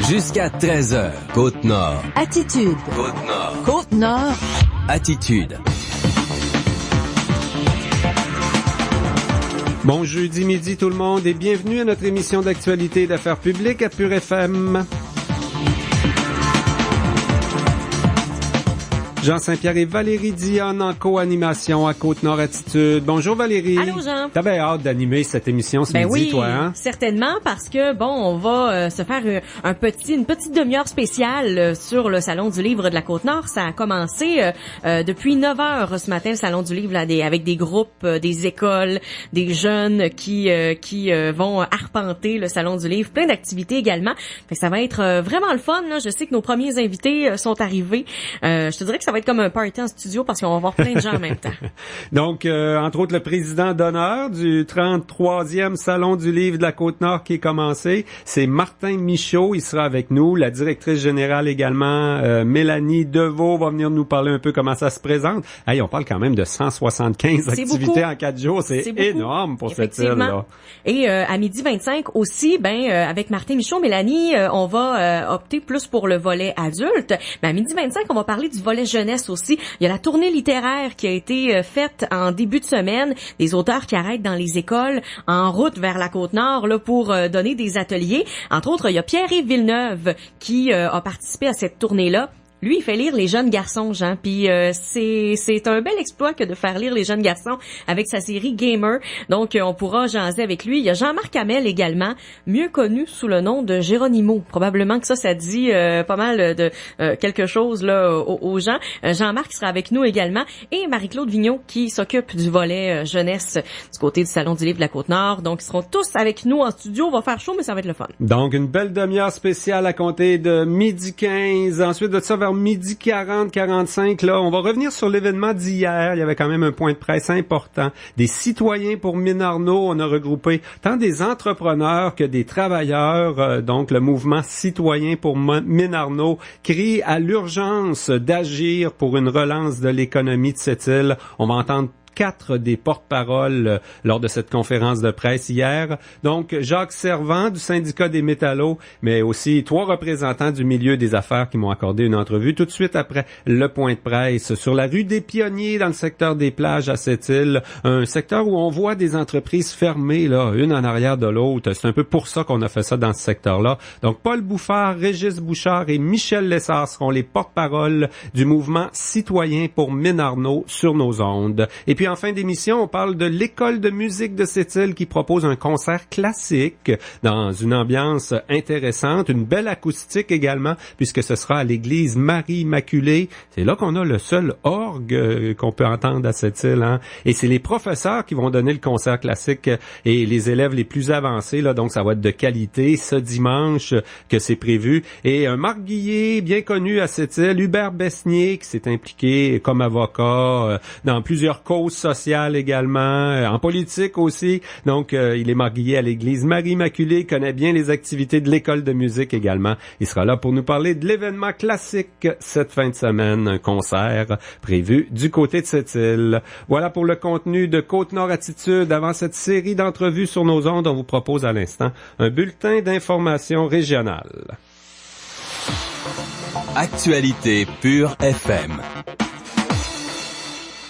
Jusqu'à 13h, Côte-Nord. Attitude. Côte-Nord. Côte-Nord. Attitude. Bon jeudi midi tout le monde et bienvenue à notre émission d'actualité et d'affaires publiques à Pure FM. Jean Saint-Pierre et Valérie Dionne en co-animation à Côte-Nord Attitude. Bonjour Valérie. Allô Jean. T'as bien hâte d'animer cette émission ce midi, oui, toi, hein? certainement, parce que, on va se faire une petite demi-heure spéciale sur le Salon du Livre de la Côte-Nord. Ça a commencé depuis 9 heures ce matin, le Salon du Livre, là, avec des groupes, des écoles, des jeunes qui vont arpenter le Salon du Livre. Plein d'activités également. Fait que ça va être vraiment le fun, là. Je sais que nos premiers invités sont arrivés. Je te dirais que ça va être comme un party en studio parce qu'on va voir plein de gens en même temps. Donc, entre autres, le président d'honneur du 33e Salon du Livre de la Côte-Nord qui est commencé, c'est Martin Michaud. Il sera avec nous. La directrice générale également, Mélanie Deveau, va venir nous parler un peu comment ça se présente. Hey, on parle quand même de 175 activités beaucoup. En 4 jours. C'est énorme pour cette île-là. Et à midi 25 aussi, avec Martin Michaud, Mélanie, on va opter plus pour le volet adulte. Mais à midi 25, on va parler du volet jeunesse aussi. Il y a la tournée littéraire qui a été faite en début de semaine, des auteurs qui arrêtent dans les écoles en route vers la Côte-Nord là pour donner des ateliers. Entre autres, il y a Pierre-Yves Villeneuve qui a participé à cette tournée-là. Lui, il fait lire les jeunes garçons, Jean, puis c'est un bel exploit que de faire lire les jeunes garçons avec sa série Gamer. Donc, on pourra jaser avec lui. Il y a Jean-Marc Hamel également, mieux connu sous le nom de Géronimo. Probablement que ça dit pas mal de quelque chose là aux gens. Jean-Marc sera avec nous également et Marie-Claude Vigneault qui s'occupe du volet jeunesse du côté du Salon du Livre de la Côte-Nord. Donc, ils seront tous avec nous en studio. On va faire chaud, mais ça va être le fun. Donc, une belle demi-heure spéciale à compter de midi 15. Ensuite de ça, vers midi 40-45, là, on va revenir sur l'événement d'hier. Il y avait quand même un point de presse important. Des citoyens pour Mine Arnaud. On a regroupé tant des entrepreneurs que des travailleurs. Donc, le mouvement citoyen pour Mine Arnaud crie à l'urgence d'agir pour une relance de l'économie de cette île. On va entendre 4 des porte-paroles lors de cette conférence de presse hier. Donc, Jacques Servant du syndicat des métallos, mais aussi 3 représentants du milieu des affaires qui m'ont accordé une entrevue tout de suite après le point de presse sur la rue des Pionniers dans le secteur des plages à Sept-Îles, un secteur où on voit des entreprises fermées, là, une en arrière de l'autre. C'est un peu pour ça qu'on a fait ça dans ce secteur-là. Donc, Paul Bouffard, Régis Bouchard et Michel Lessard seront les porte-paroles du mouvement citoyen pour Mine Arnaud sur nos ondes. Et puis, en fin d'émission, on parle de l'école de musique de Sept-Îles qui propose un concert classique dans une ambiance intéressante, une belle acoustique également, puisque ce sera à l'église Marie-Immaculée. C'est là qu'on a le seul orgue qu'on peut entendre à Sept-Îles, hein. Et c'est les professeurs qui vont donner le concert classique et les élèves les plus avancés, là. Donc, ça va être de qualité ce dimanche que c'est prévu. Et un Marc Guillet, bien connu à Sept-Îles, Hubert Besnier, qui s'est impliqué comme avocat dans plusieurs causes sociales également, en politique aussi. Donc, il est marguillé à l'église Marie-Immaculée, connaît bien les activités de l'école de musique également. Il sera là pour nous parler de l'événement classique cette fin de semaine, un concert prévu du côté de cette île. Voilà pour le contenu de Côte-Nord Attitude. Avant cette série d'entrevues sur nos ondes, on vous propose à l'instant un bulletin d'information régionale. Actualité Pure FM.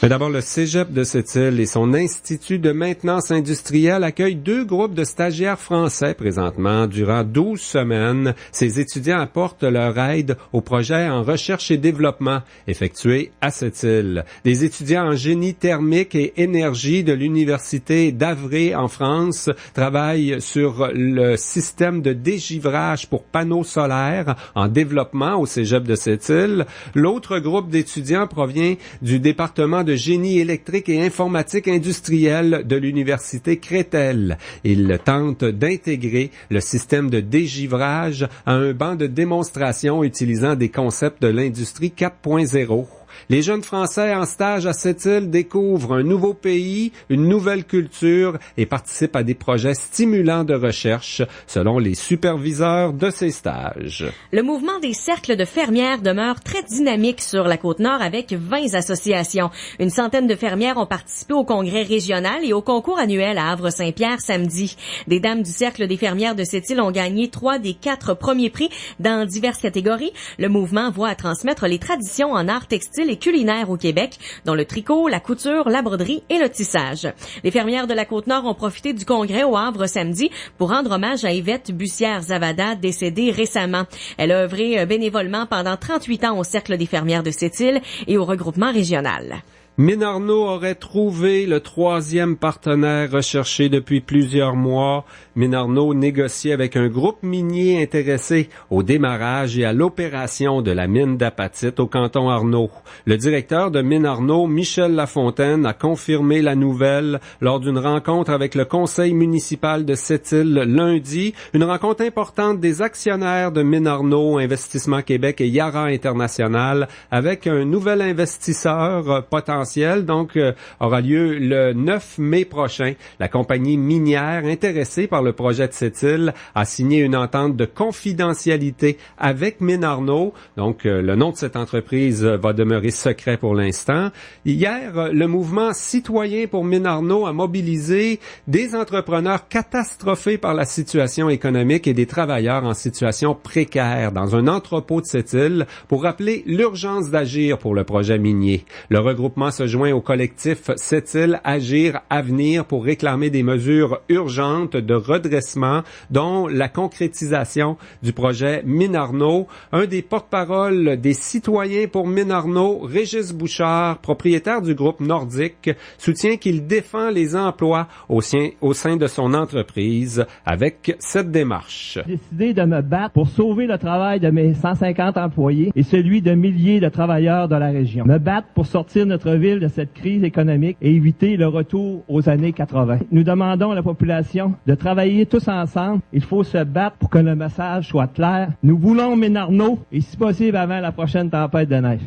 Mais d'abord, le Cégep de Sept-Îles et son Institut de maintenance industrielle accueillent 2 groupes de stagiaires français présentement durant 12 semaines. Ces étudiants apportent leur aide au projet en recherche et développement effectué à Sept-Îles. Des étudiants en génie thermique et énergie de l'Université d'Avré en France travaillent sur le système de dégivrage pour panneaux solaires en développement au Cégep de Sept-Îles. L'autre groupe d'étudiants provient du département de génie électrique et informatique industrielle de l'Université Créteil. Il tente d'intégrer le système de dégivrage à un banc de démonstration utilisant des concepts de l'industrie 4.0. Les jeunes Français en stage à Sept-Îles découvrent un nouveau pays, une nouvelle culture et participent à des projets stimulants de recherche, selon les superviseurs de ces stages. Le mouvement des cercles de fermières demeure très dynamique sur la Côte-Nord avec 20 associations. Une centaine de fermières ont participé au congrès régional et au concours annuel à Havre-Saint-Pierre samedi. Des dames du cercle des fermières de Sept-Îles ont gagné 3 des 4 premiers prix dans diverses catégories. Le mouvement voit à transmettre les traditions en art textile et culinaire au Québec, dont le tricot, la couture, la broderie et le tissage. Les fermières de la Côte-Nord ont profité du congrès au Havre samedi pour rendre hommage à Yvette Bussière-Zavada, décédée récemment. Elle a œuvré bénévolement pendant 38 ans au cercle des fermières de Sept-Îles et au regroupement régional. Mines Arnaud aurait trouvé le 3e partenaire recherché depuis plusieurs mois. Mines Arnaud négocie avec un groupe minier intéressé au démarrage et à l'opération de la mine d'apatite au canton Arnaud. Le directeur de Mines Arnaud, Michel Lafontaine, a confirmé la nouvelle lors d'une rencontre avec le conseil municipal de Sept-Îles lundi. Une rencontre importante des actionnaires de Mines Arnaud, Investissement Québec et Yara International avec un nouvel investisseur potentiel. Donc, aura lieu le 9 mai prochain. La compagnie minière intéressée par le projet de Sept-Îles a signé une entente de confidentialité avec Mines Arnaud. Donc, le nom de cette entreprise va demeurer secret pour l'instant. Hier, le mouvement citoyen pour Mines Arnaud a mobilisé des entrepreneurs catastrophés par la situation économique et des travailleurs en situation précaire dans un entrepôt de Sept-Îles pour rappeler l'urgence d'agir pour le projet minier. Le regroupement se joint au collectif Sept-Îles Agir Avenir pour réclamer des mesures urgentes de redressement, dont la concrétisation du projet Mines Arnaud. Un des porte-parole des citoyens pour Mines Arnaud, Régis Bouchard, propriétaire du groupe Nordique, soutient qu'il défend les emplois au sein de son entreprise avec cette démarche. J'ai décidé de me battre pour sauver le travail de mes 150 employés et celui de milliers de travailleurs de la région. Me battre pour sortir notre ville de cette crise économique et éviter le retour aux années 80. Nous demandons à la population de travailler tous ensemble. Il faut se battre pour que le message soit clair. Nous voulons Mines Arnaud et si possible avant la prochaine tempête de neige.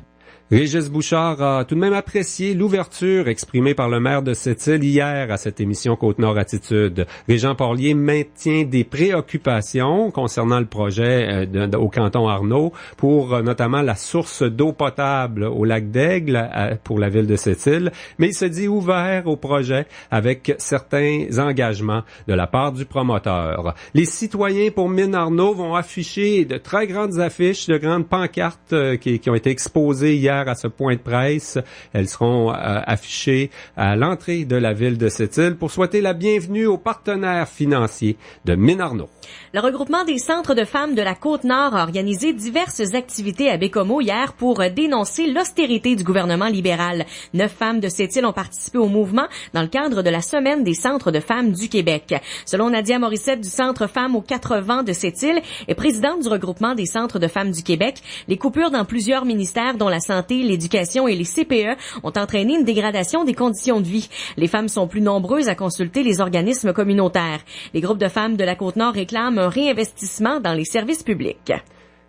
Régis Bouchard a tout de même apprécié l'ouverture exprimée par le maire de Sept-Îles hier à cette émission Côte-Nord Attitude. Régent Porlier maintient des préoccupations concernant le projet au canton Arnaud pour notamment la source d'eau potable au lac d'Aigle pour la ville de Sept-Îles, mais il se dit ouvert au projet avec certains engagements de la part du promoteur. Les citoyens pour Mines Arnaud vont afficher de très grandes affiches, de grandes pancartes qui ont été exposées hier à ce point de presse. Elles seront affichées à l'entrée de la ville de Sept-Îles pour souhaiter la bienvenue aux partenaires financiers de Mines Arnaud. Le regroupement des centres de femmes de la Côte-Nord a organisé diverses activités à Bécomo hier pour dénoncer l'austérité du gouvernement libéral. 9 femmes de Sept-Îles ont participé au mouvement dans le cadre de la Semaine des centres de femmes du Québec. Selon Nadia Morissette du Centre Femmes aux 4 vents de Sept-Îles et présidente du regroupement des centres de femmes du Québec, les coupures dans plusieurs ministères dont la santé, l'éducation et les CPE ont entraîné une dégradation des conditions de vie. Les femmes sont plus nombreuses à consulter les organismes communautaires. Les groupes de femmes de la Côte-Nord réclament un réinvestissement dans les services publics.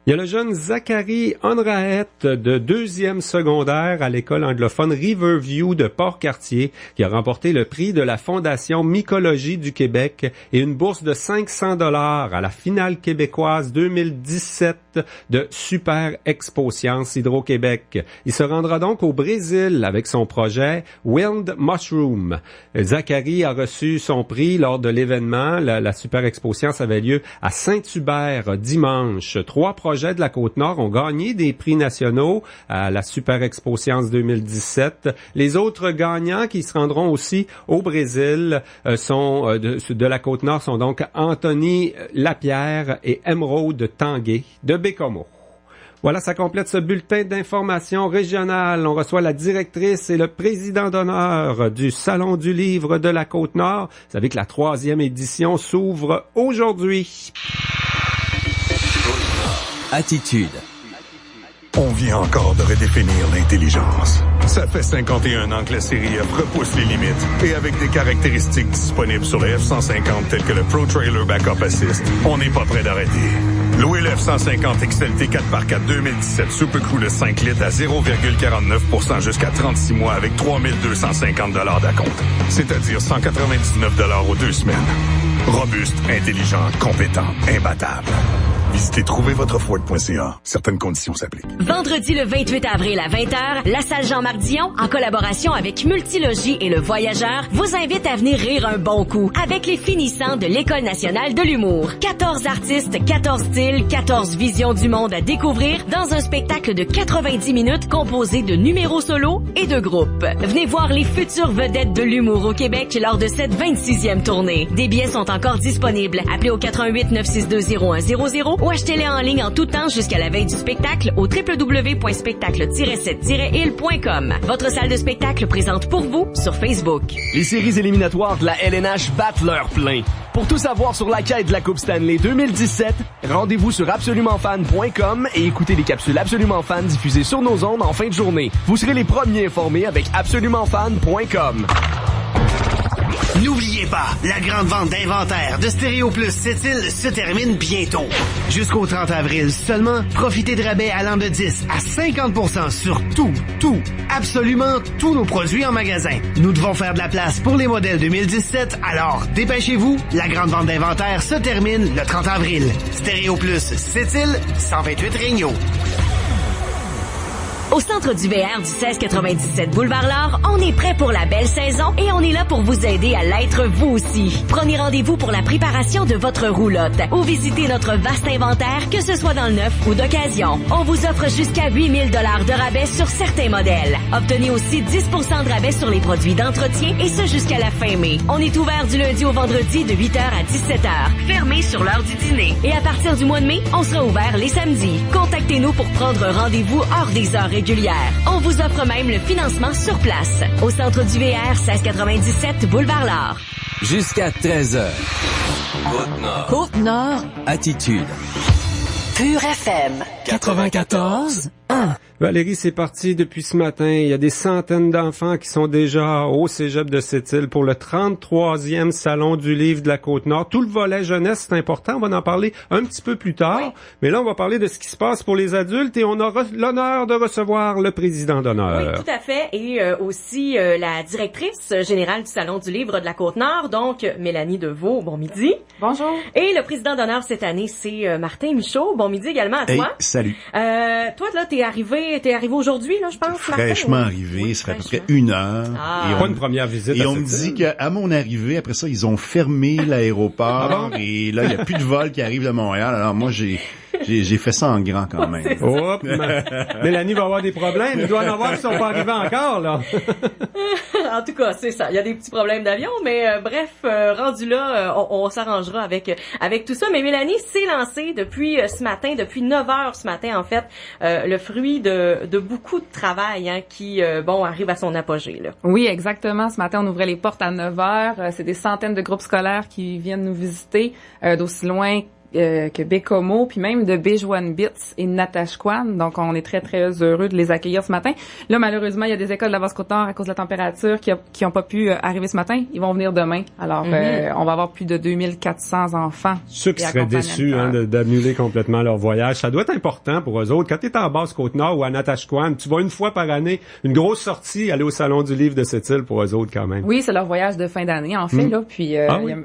Il y a le jeune Zachary Onraet de 2e secondaire à l'école anglophone Riverview de Port-Cartier qui a remporté le prix de la Fondation Mycologie du Québec et une bourse de $500 à la finale québécoise 2017 de Super Expo Science Hydro-Québec. Il se rendra donc au Brésil avec son projet Wild Mushroom. Zachary a reçu son prix lors de l'événement. La Super Expo Science avait lieu à Saint-Hubert dimanche. 3 projets de la Côte-Nord ont gagné des prix nationaux à la Super Expo Science 2017. Les autres gagnants qui se rendront aussi au Brésil de la Côte-Nord sont donc Anthony Lapierre et Émeraude Tanguay de Bécomo. Voilà, ça complète ce bulletin d'information régionale. On reçoit la directrice et le président d'honneur du Salon du Livre de la Côte-Nord. Vous savez que la 3e édition s'ouvre aujourd'hui. Attitude. On vient encore de redéfinir l'intelligence. Ça fait 51 ans que la série F repousse les limites. Et avec des caractéristiques disponibles sur le F-150 telles que le Pro Trailer Backup Assist, on n'est pas prêt d'arrêter. Louez le F-150 XLT 4x4 2017 Super Crew de 5 litres à 0,49% jusqu'à 36 mois avec 3 250 $ d'acompte. C'est-à-dire 199 $ aux 2 semaines. Robuste, intelligent, compétent, imbattable. Visitez trouvervotreford.ca. Certaines conditions s'appliquent. Vendredi le 28 avril à 20h, la salle Jean-Marc Dion, en collaboration avec Multilogis et Le Voyageur, vous invite à venir rire un bon coup avec les finissants de l'École nationale de l'humour. 14 artistes, 14 styles, 14 visions du monde à découvrir dans un spectacle de 90 minutes composé de numéros solos et de groupes. Venez voir les futures vedettes de l'humour au Québec lors de cette 26e tournée. Des billets sont encore disponibles. Appelez au 88 962 0100 ou achetez-les en ligne en tout temps jusqu'à la veille du spectacle au www.spectacle-7-il.com. Votre salle de spectacle présente pour vous sur Facebook. Les séries éliminatoires de la LNH battent leur plein. Pour tout savoir sur la quête de la Coupe Stanley 2017, rendez-vous sur absolumentfan.com et écoutez les capsules Absolument Fan diffusées sur nos ondes en fin de journée. Vous serez les premiers informés avec absolumentfan.com. N'oubliez pas, la grande vente d'inventaire de Stéréo Plus Sept-Îles se termine bientôt. Jusqu'au 30 avril seulement, profitez de rabais allant de 10 à 50% sur absolument tous nos produits en magasin. Nous devons faire de la place pour les modèles 2017, alors dépêchez-vous, la grande vente d'inventaire se termine le 30 avril. Stéréo Plus Sept-Îles, 128 Regnault. Au centre du VR du 1697 Boulevard L'Or, on est prêt pour la belle saison et on est là pour vous aider à l'être vous aussi. Prenez rendez-vous pour la préparation de votre roulotte ou visitez notre vaste inventaire, que ce soit dans le neuf ou d'occasion. On vous offre jusqu'à 8 000 $ de rabais sur certains modèles. Obtenez aussi 10 % de rabais sur les produits d'entretien et ce jusqu'à la fin mai. On est ouvert du lundi au vendredi de 8h à 17h, fermé sur l'heure du dîner. Et à partir du mois de mai, on sera ouvert les samedis. Contactez-nous pour prendre rendez-vous hors des heures régulières. On vous offre même le financement sur place. Au centre du VR, 1697 Boulevard L'Or. Jusqu'à 13h. Côte-Nord. Côte-Nord. Attitude. Pure FM. 94.1. Valérie, c'est parti depuis ce matin. Il y a des centaines d'enfants qui sont déjà au cégep de Sept-Îles pour le 33e Salon du livre de la Côte-Nord. Tout le volet jeunesse, c'est important. On va en parler un petit peu plus tard. Oui. Mais là, on va parler de ce qui se passe pour les adultes et on aura l'honneur de recevoir le président d'honneur. Oui, tout à fait. Et aussi la directrice générale du Salon du livre de la Côte-Nord, donc Mélanie Deveau. Bon midi. Bonjour. Et le président d'honneur cette année, c'est Martin Michaud. Bon midi également à toi. Hey, salut. Toi, là, t'es arrivé aujourd'hui, là, je pense, fraîchement Martin, arrivé, oui, ça fait à peu près 1 heure. Et pas une première visite. Et on me dit qu'à mon arrivée, après ça, ils ont fermé l'aéroport et là, il n'y a plus de vol qui arrive de Montréal. Alors moi, j'ai fait ça en grand quand même. Hop, Mélanie va avoir des problèmes. Il doit en avoir qui sont pas arrivés encore, là. En tout cas, c'est ça. Il y a des petits problèmes d'avion, mais bref, rendu là, on s'arrangera avec tout ça. Mais Mélanie s'est lancée depuis ce matin, depuis 9h ce matin, en fait, le fruit de beaucoup de travail qui, arrive à son apogée, là. Oui, exactement. Ce matin, on ouvrait les portes à 9h. C'est des centaines de groupes scolaires qui viennent nous visiter d'aussi loin que Bécomo, puis même de Béjouane-Bits et Natashquan. Donc, on est très, très heureux de les accueillir ce matin. Là, malheureusement, il y a des écoles de la Basse-Côte-Nord à cause de la température qui ont pas pu arriver ce matin. Ils vont venir demain. Alors, on va avoir plus de 2400 enfants. Ceux qui seraient déçus d'annuler complètement leur voyage. Ça doit être important pour eux autres. Quand tu es en Basse-Côte-Nord ou à Natashquan, tu vas une fois par année, une grosse sortie, aller au Salon du livre de Sept-Îles pour eux autres quand même. Oui, c'est leur voyage de fin d'année, en fait. Là. Puis,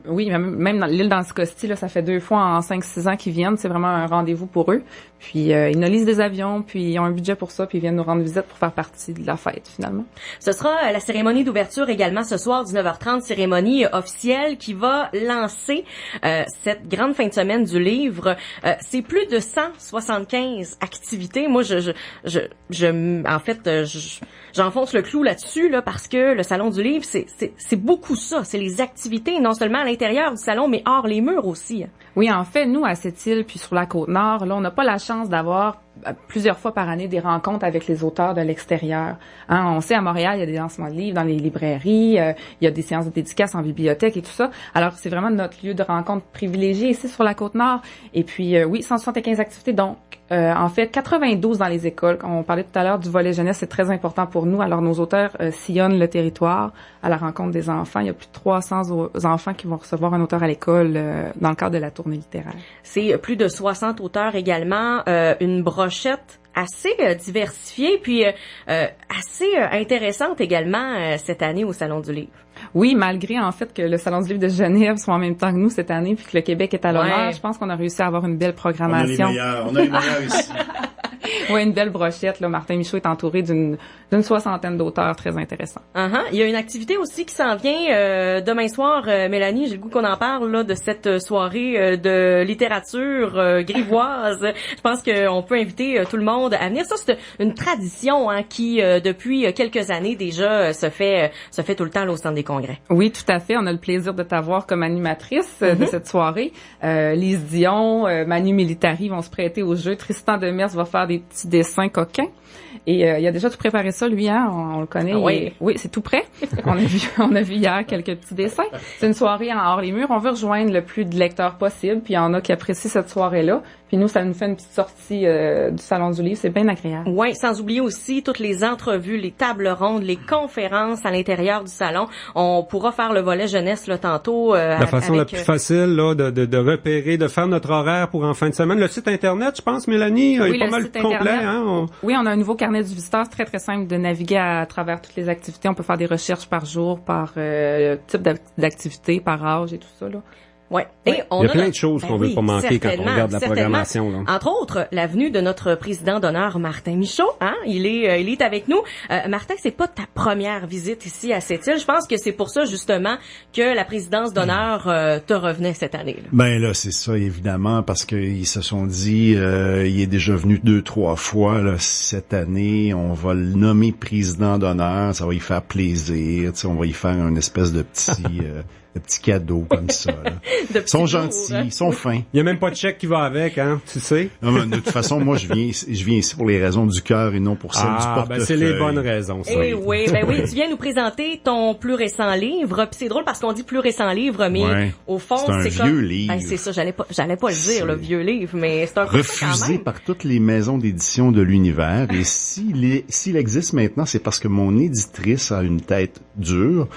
oui, même dans l'île d'Anticosti, là, ça fait 2 fois en 5-6 ans qu'ils viennent. C'est vraiment un rendez-vous pour eux. Puis, ils nous lisent des avions, puis ils ont un budget pour ça, puis ils viennent nous rendre visite pour faire partie de la fête, finalement. Ce sera la cérémonie d'ouverture également ce soir, 19h30, cérémonie officielle qui va lancer cette grande fin de semaine du livre. C'est plus de 175 activités. Moi, j'enfonce le clou là-dessus, là, parce que le Salon du livre, c'est beaucoup ça. C'est les activités, non seulement à l'intérieur du salon, mais hors les murs aussi. Oui, en fait, nous, à Sept-Îles, puis sur la Côte-Nord, là, on n'a pas la chance d'avoir plusieurs fois par année des rencontres avec les auteurs de l'extérieur. Hein, on sait à Montréal, il y a des lancements de livres dans les librairies, il y a des séances de dédicaces en bibliothèque et tout ça. Alors, c'est vraiment notre lieu de rencontre privilégié ici sur la Côte-Nord. Et puis, 175 activités, donc en fait, 92 dans les écoles. Quand on parlait tout à l'heure du volet jeunesse, c'est très important pour nous. Alors, nos auteurs sillonnent le territoire à la rencontre des enfants. Il y a plus de 300 enfants qui vont recevoir un auteur à l'école dans le cadre de la tournée littéraire. C'est plus de 60 auteurs également, une brochette assez diversifiée, puis assez intéressante également cette année au Salon du Livre. Oui, malgré en fait que le Salon du Livre de Genève soit en même temps que nous cette année, puis que le Québec est à l'honneur, je pense qu'on a réussi à avoir une belle programmation. On a les meilleurs ici. Oui, une belle brochette. Là. Martin Michaud est entouré d'une soixantaine d'auteurs très intéressants. Il y a une activité aussi qui s'en vient demain soir, Mélanie, j'ai le goût qu'on en parle là, de cette soirée de littérature grivoise. Je pense qu'on peut inviter tout le monde à venir. Ça, c'est une tradition qui, depuis quelques années déjà, se fait tout le temps là, au Centre des Congrès. Oui, tout à fait. On a le plaisir de t'avoir comme animatrice de cette soirée. Lise Dion, Manu Militari vont se prêter au jeu. Tristan Demers va faire des petits dessins coquins. Et il a déjà tout préparé ça, lui, hein, on le connaît. Oui, oui, c'est tout prêt. On a vu hier quelques petits dessins. C'est une soirée en hors les murs. On veut rejoindre le plus de lecteurs possible. Puis il y en a qui apprécient cette soirée-là. Puis nous, ça nous fait une petite sortie du Salon du Livre. C'est bien agréable. Oui, sans oublier aussi toutes les entrevues, les tables rondes, les conférences à l'intérieur du salon. On pourra faire le volet jeunesse là tantôt. La façon la plus facile là de repérer, de faire notre horaire pour en fin de semaine. Le site Internet, je pense, Mélanie, oui, est pas mal complet. Hein? Oui, on a un nouveau carnet du visiteur. C'est très, très simple de naviguer à travers toutes les activités. On peut faire des recherches par jour, par type d'activité, par âge et tout ça, là. Ouais. Et il y a plein de choses qu'on veut pas manquer quand on regarde la programmation. Là. Entre autres, la venue de notre président d'honneur, Martin Michaud. Hein? Il est avec nous. Martin, c'est pas ta première visite ici à Sept-Îles. Je pense que c'est pour ça, justement, que la présidence d'honneur te revenait cette année. Là. Ben là, c'est ça, évidemment, parce qu'ils se sont dit, il est déjà venu 2-3 fois là, cette année. On va le nommer président d'honneur. Ça va y faire plaisir. On va y faire une espèce de petit... de petits cadeaux comme ça. Là. Ils sont gentils, ils sont fins. Il y a même pas de chèque qui va avec, hein, tu sais. Non, mais de toute façon, moi, je viens ici pour les raisons du cœur et non pour celles du portefeuille. Ben c'est les bonnes raisons, ça. Eh oui, tu viens nous présenter ton plus récent livre. Puis c'est drôle parce qu'on dit plus récent livre, mais au fond, c'est un vieux livre. Ben, c'est ça, j'allais pas le dire, le vieux livre, mais c'est un peu refusé par toutes les maisons d'édition de l'univers. Et s'il existe maintenant, c'est parce que mon éditrice a une tête dure.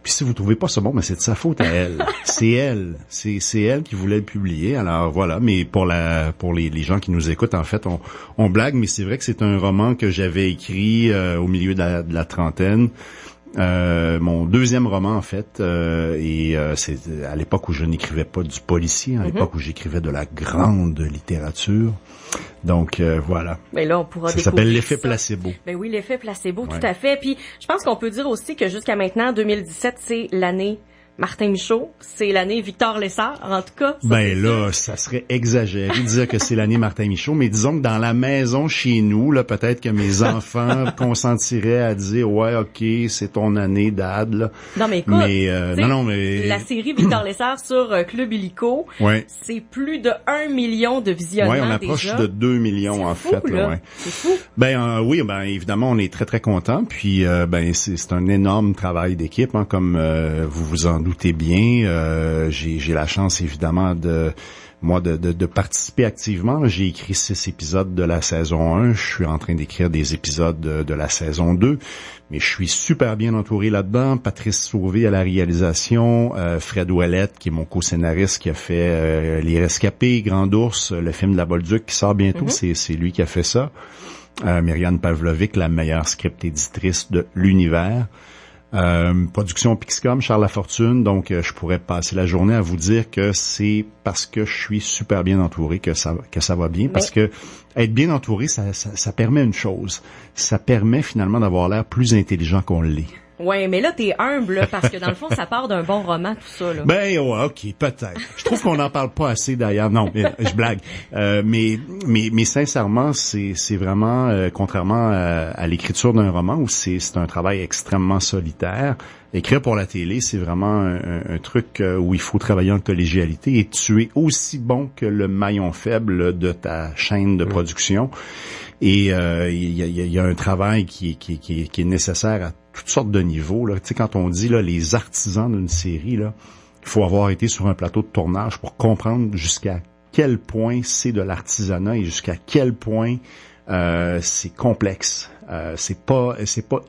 Puis si vous trouvez pas ça bon, mais c'est de sa faute à elle. C'est elle qui voulait le publier. Alors voilà, mais pour les gens qui nous écoutent, en fait, on blague, mais c'est vrai que c'est un roman que j'avais écrit au milieu de la trentaine. Mon deuxième roman, en fait, c'est à l'époque où je n'écrivais pas du policier, à l'époque où j'écrivais de la grande littérature. Donc voilà. Mais là, on pourra ça s'appelle l'effet placebo. Ben oui, l'effet placebo, tout à fait. Puis je pense qu'on peut dire aussi que jusqu'à maintenant, 2017, c'est l'année Martin Michaud, c'est l'année Victor Lessard, en tout cas. Ça serait exagéré de dire que c'est l'année Martin Michaud, mais disons que dans la maison chez nous, là, peut-être que mes enfants consentiraient à dire, ouais, ok, c'est ton année, Dad, là. Non, mais écoute, mais la série Victor Lessard sur Club Illico, c'est plus de 1 million de visionnements. Ouais, on approche de 2 millions, en fait, là. Ouais. C'est fou. Oui, évidemment, on est très, très contents, puis, c'est un énorme travail d'équipe, hein, comme, vous vous en doutez bien, j'ai la chance évidemment de participer activement. J'ai écrit 6 épisodes de la saison 1, je suis en train d'écrire des épisodes de la saison 2, mais je suis super bien entouré là-dedans. Patrice Sauvé à la réalisation, Fred Ouellette qui est mon co-scénariste qui a fait Les Rescapés, Grand Ours, le film de la Bolduc qui sort bientôt, c'est lui qui a fait ça. Myriane Pavlovic, la meilleure script éditrice de l'univers. Production Pixcom, Charles Lafortune, donc je pourrais passer la journée à vous dire que c'est parce que je suis super bien entouré que ça va bien, parce que être bien entouré, ça permet une chose, ça permet finalement d'avoir l'air plus intelligent qu'on l'est. Ouais, mais là, t'es humble, parce que dans le fond, ça part d'un bon roman, tout ça, là. Ok, peut-être. Je trouve qu'on n'en parle pas assez, d'ailleurs. Non, je blague. Mais sincèrement, c'est vraiment, contrairement à l'écriture d'un roman, où c'est un travail extrêmement solitaire, Écrire pour la télé, c'est vraiment un truc où il faut travailler en collégialité et tu es aussi bon que le maillon faible de ta chaîne de production. Et il y a un travail qui est nécessaire à toutes sortes de niveaux. Là. Tu sais, quand on dit là, les artisans d'une série, là, il faut avoir été sur un plateau de tournage pour comprendre jusqu'à quel point c'est de l'artisanat et jusqu'à quel point c'est complexe. C'est pas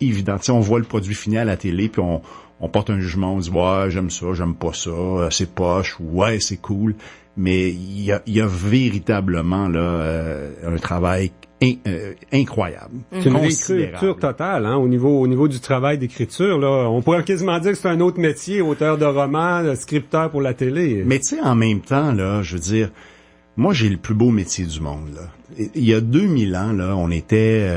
évident. Tu sais, on voit le produit fini à la télé, puis on porte un jugement, on dit ouais, j'aime ça, j'aime pas ça, c'est poche, ouais, c'est cool. Mais il y a véritablement là un travail incroyable. C'est une réécriture totale, hein, au niveau du travail d'écriture. Là, on pourrait quasiment dire que c'est un autre métier, auteur de romans, scripteur pour la télé. Mais tu sais, en même temps, là, je veux dire, moi, j'ai le plus beau métier du monde, là. Il y a 2000 ans, là, on était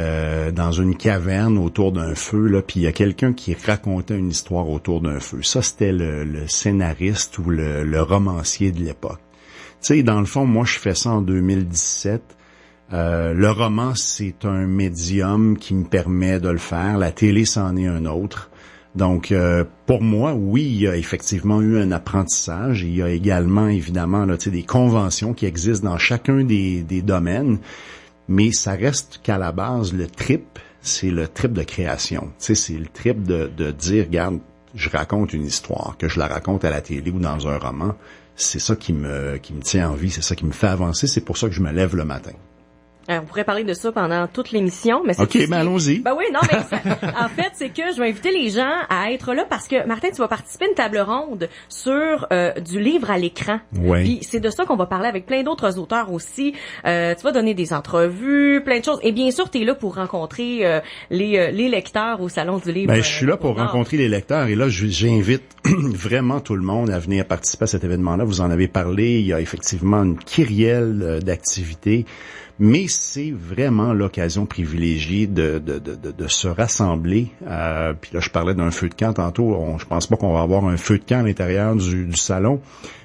dans une caverne autour d'un feu, là, puis il y a quelqu'un qui racontait une histoire autour d'un feu. Ça, c'était le scénariste ou le romancier de l'époque. Tu sais, dans le fond, moi, je fais ça en 2017. Le roman, c'est un médium qui me permet de le faire. La télé, c'en est un autre. Donc, pour moi, oui, il y a effectivement eu un apprentissage. Il y a également, évidemment, là, des conventions qui existent dans chacun des domaines. Mais ça reste qu'à la base, le trip, c'est le trip de création. Tu sais, c'est le trip de dire, regarde, je raconte une histoire, que je la raconte à la télé ou dans un roman. C'est ça qui me tient en vie, c'est ça qui me fait avancer. C'est pour ça que je me lève le matin. On pourrait parler de ça pendant toute l'émission, mais c'est OK, ben allons-y. Ben oui, non, mais en fait, c'est que je vais inviter les gens à être là parce que Martin, tu vas participer à une table ronde sur du livre à l'écran. Oui. Puis c'est de ça qu'on va parler avec plein d'autres auteurs aussi. Tu vas donner des entrevues, plein de choses. Et bien sûr, tu es là pour rencontrer les lecteurs au Salon du livre. Ben, je suis là pour rencontrer les lecteurs et là, j'invite vraiment tout le monde à venir participer à cet événement-là. Vous en avez parlé. Il y a effectivement une kyrielle d'activités. Mais c'est vraiment l'occasion privilégiée de se rassembler. Puis là, je parlais d'un feu de camp tantôt. Je pense pas qu'on va avoir un feu de camp à l'intérieur du salon,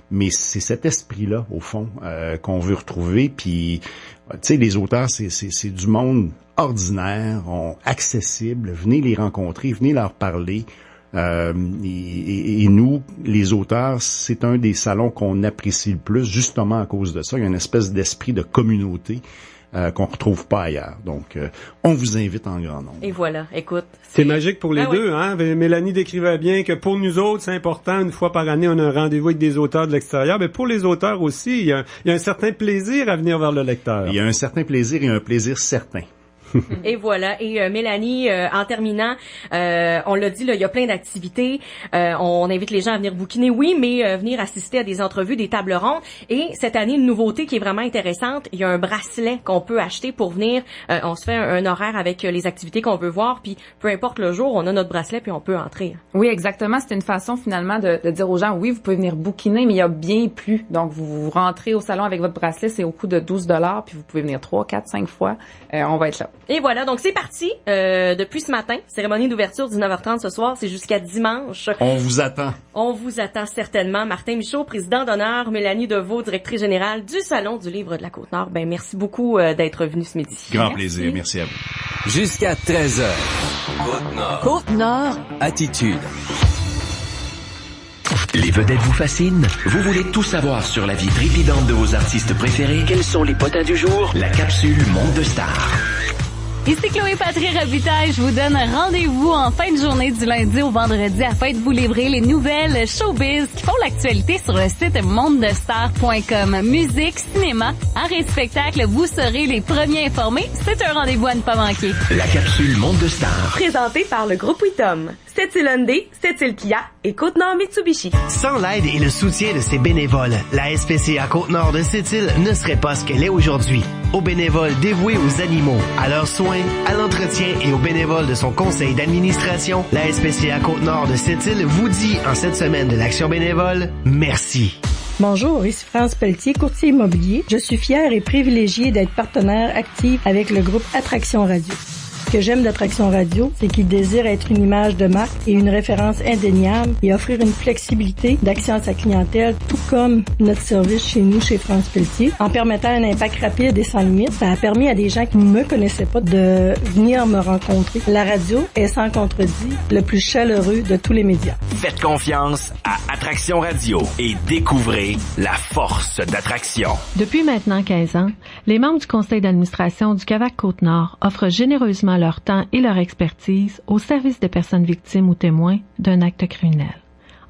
mais c'est cet esprit-là, au fond, qu'on veut retrouver. Puis, tu sais, les auteurs, c'est du monde ordinaire, accessible. Venez les rencontrer, venez leur parler. Et nous, les auteurs, c'est un des salons qu'on apprécie le plus, justement à cause de ça. Il y a une espèce d'esprit de communauté qu'on retrouve pas ailleurs. Donc, on vous invite en grand nombre. Et voilà, écoute. C'est magique pour les deux, hein? Mélanie décrivait bien que pour nous autres, c'est important. Une fois par année, on a un rendez-vous avec des auteurs de l'extérieur. Mais pour les auteurs aussi, il y a un certain plaisir à venir vers le lecteur. Il y a un certain plaisir et un plaisir certain. Et voilà. Et Mélanie, en terminant, on l'a dit, là, il y a plein d'activités. On invite les gens à venir bouquiner, oui, mais venir assister à des entrevues, des tables rondes. Et cette année, une nouveauté qui est vraiment intéressante, il y a un bracelet qu'on peut acheter pour venir. On se fait un horaire avec les activités qu'on veut voir, puis peu importe le jour, on a notre bracelet puis on peut entrer. Oui, exactement. C'est une façon finalement de dire aux gens, oui, vous pouvez venir bouquiner, mais il y a bien plus. Donc, vous rentrez au salon avec votre bracelet, c'est au coût de 12$, puis vous pouvez venir 3, 4, 5 fois. On va être là. Et voilà, donc c'est parti depuis ce matin. Cérémonie d'ouverture 19h30 ce soir, c'est jusqu'à dimanche. On vous attend. On vous attend certainement. Martin Michaud, président d'honneur, Mélanie Deveau, directrice générale du Salon du livre de la Côte-Nord. Ben merci beaucoup d'être venu ce midi. Grand plaisir, merci à vous. Jusqu'à 13h. Côte-Nord. Côte-Nord. Attitude. Les vedettes vous fascinent? Vous voulez tout savoir sur la vie trépidante de vos artistes préférés? Quels sont les potins du jour? La capsule Monde de Stars. Ici Chloé Patry Robitaille, je vous donne rendez-vous en fin de journée du lundi au vendredi afin de vous livrer les nouvelles showbiz qui font l'actualité sur le site mondedestars.com. Musique, cinéma, art et spectacle, vous serez les premiers informés. C'est un rendez-vous à ne pas manquer. La capsule Monde de Stars. Présenté par le groupe Witom. C'est-il Hyundai, c'est-il Kia et Côte-Nord Mitsubishi. Sans l'aide et le soutien de ses bénévoles, la SPCA Côte-Nord de Sept-Îles ne serait pas ce qu'elle est aujourd'hui. Aux bénévoles dévoués aux animaux, à leurs soins, à l'entretien et aux bénévoles de son conseil d'administration, la SPCA Côte-Nord de Sept-Îles vous dit en cette semaine de l'action bénévole, merci. Bonjour, ici France Pelletier, courtier immobilier. Je suis fière et privilégiée d'être partenaire actif avec le groupe Attraction Radio. Ce que j'aime d'Attraction Radio, c'est qu'il désire être une image de marque et une référence indéniable et offrir une flexibilité d'accès à sa clientèle, tout comme notre service chez nous, chez France Pelletier. En permettant un impact rapide et sans limite, ça a permis à des gens qui ne me connaissaient pas de venir me rencontrer. La radio est sans contredit le plus chaleureux de tous les médias. Faites confiance à Attraction Radio et découvrez la force d'attraction. Depuis maintenant 15 ans, les membres du conseil d'administration du CAVAC Côte-Nord offrent généreusement leur temps et leur expertise au service des personnes victimes ou témoins d'un acte criminel.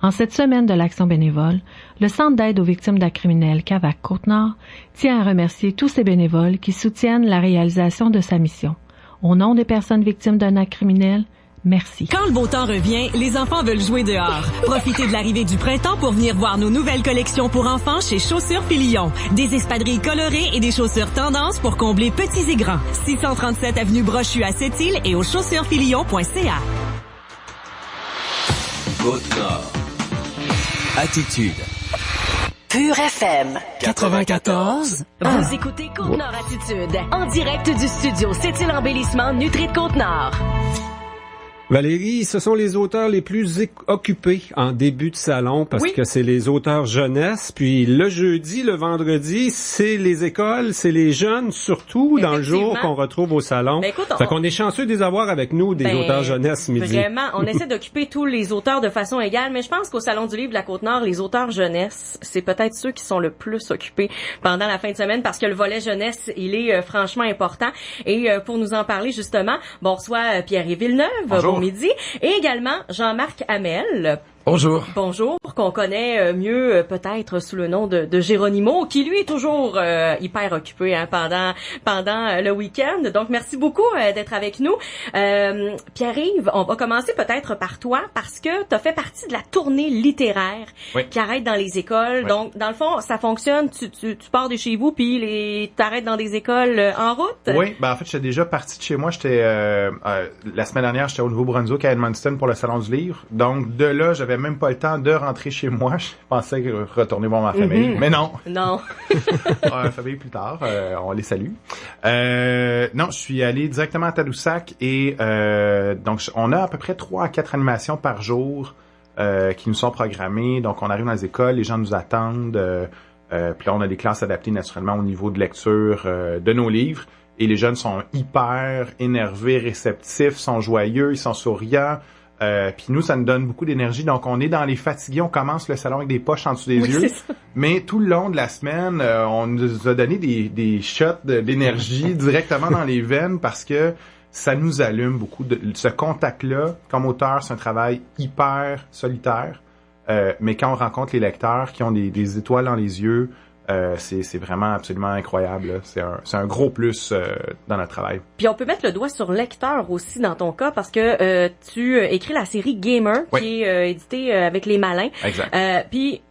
En cette semaine de l'action bénévole, le Centre d'aide aux victimes d'actes criminels CAVAC Côte-Nord tient à remercier tous ces bénévoles qui soutiennent la réalisation de sa mission. Au nom des personnes victimes d'un acte criminel, merci. Quand le beau temps revient, les enfants veulent jouer dehors. Profitez de l'arrivée du printemps pour venir voir nos nouvelles collections pour enfants chez Chaussures Filion. Des espadrilles colorées et des chaussures tendance pour combler petits et grands. 637 avenue Brochu à Sept-Îles et au chaussuresfilion.ca. Côte-Nord. Attitude. Pur FM 94. Vous écoutez Côte-Nord Attitude, en direct du studio Sept-Îles Embellissement Nutri de Côte-Nord. Valérie, ce sont les auteurs les plus occupés en début de salon parce que c'est les auteurs jeunesse. Puis le jeudi, le vendredi, c'est les écoles, c'est les jeunes, surtout dans le jour qu'on retrouve au salon. Ben écoute, fait qu'on est chanceux de les avoir avec nous, des auteurs jeunesse midi. Vraiment, on essaie d'occuper tous les auteurs de façon égale, mais je pense qu'au Salon du livre de la Côte-Nord, les auteurs jeunesse, c'est peut-être ceux qui sont le plus occupés pendant la fin de semaine parce que le volet jeunesse, il est franchement important. Et pour nous en parler justement, on reçoit Pierre-Yves Villeneuve. Bonjour. Bon midi. Et également Jean-Marc Hamel. Bonjour. Bonjour, qu'on connaît mieux peut-être sous le nom de Géronimo, qui lui est toujours hyper occupé pendant le week-end. Donc merci beaucoup d'être avec nous. Pierre-Yves, on va commencer peut-être par toi parce que tu as fait partie de la tournée littéraire qui arrête dans les écoles. Oui. Donc dans le fond, ça fonctionne, tu pars de chez vous puis t'arrêtes dans des écoles en route. Oui, en fait, j'étais déjà parti de chez moi, j'étais la semaine dernière, j'étais au Nouveau-Brunswick à Edmundston pour le Salon du livre. Donc de là, j'avais même pas le temps de rentrer chez moi. Je pensais retourner voir ma famille, mais non. Non. Ma famille plus tard, on les salue. Non, je suis allé directement à Tadoussac et donc on a à peu près 3 à 4 animations par jour qui nous sont programmées. Donc on arrive dans les écoles, les gens nous attendent. Puis là, on a des classes adaptées naturellement au niveau de lecture de nos livres. Et les jeunes sont hyper énervés, réceptifs, sont joyeux, ils sont souriants. Puis nous, ça nous donne beaucoup d'énergie. Donc, on est dans les fatigués. On commence le salon avec des poches en dessous des yeux. Mais tout le long de la semaine, on nous a donné des shots d'énergie directement dans les veines parce que ça nous allume beaucoup. Ce contact-là, comme auteur, c'est un travail hyper solitaire. Mais quand on rencontre les lecteurs qui ont des étoiles dans les yeux, c'est vraiment absolument incroyable. C'est un gros plus dans notre travail. Puis on peut mettre le doigt sur lecteur aussi dans ton cas parce que tu écris la série Gamer qui est éditée avec Les Malins. Exact. Puis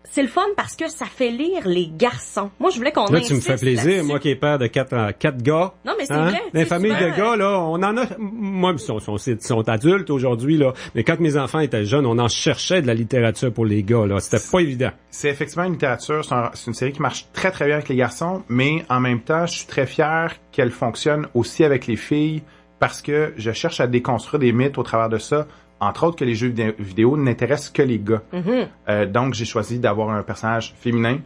c'est le fun parce que ça fait lire les garçons. Moi, je voulais qu'on là, insiste tu me fais plaisir, là-dessus. moi qui est père de 4 gars. Non, mais c'est vrai. Des familles de gars, là, on en a... Moi, ils sont adultes aujourd'hui, là. Mais quand mes enfants étaient jeunes, on en cherchait de la littérature pour les gars, là. C'était pas évident. C'est effectivement une littérature. C'est une série qui marche très, très bien avec les garçons. Mais en même temps, je suis très fier qu'elle fonctionne aussi avec les filles parce que je cherche à déconstruire des mythes au travers de ça. Entre autres que les jeux vidéo n'intéressent que les gars. Mm-hmm. Donc, j'ai choisi d'avoir un personnage féminin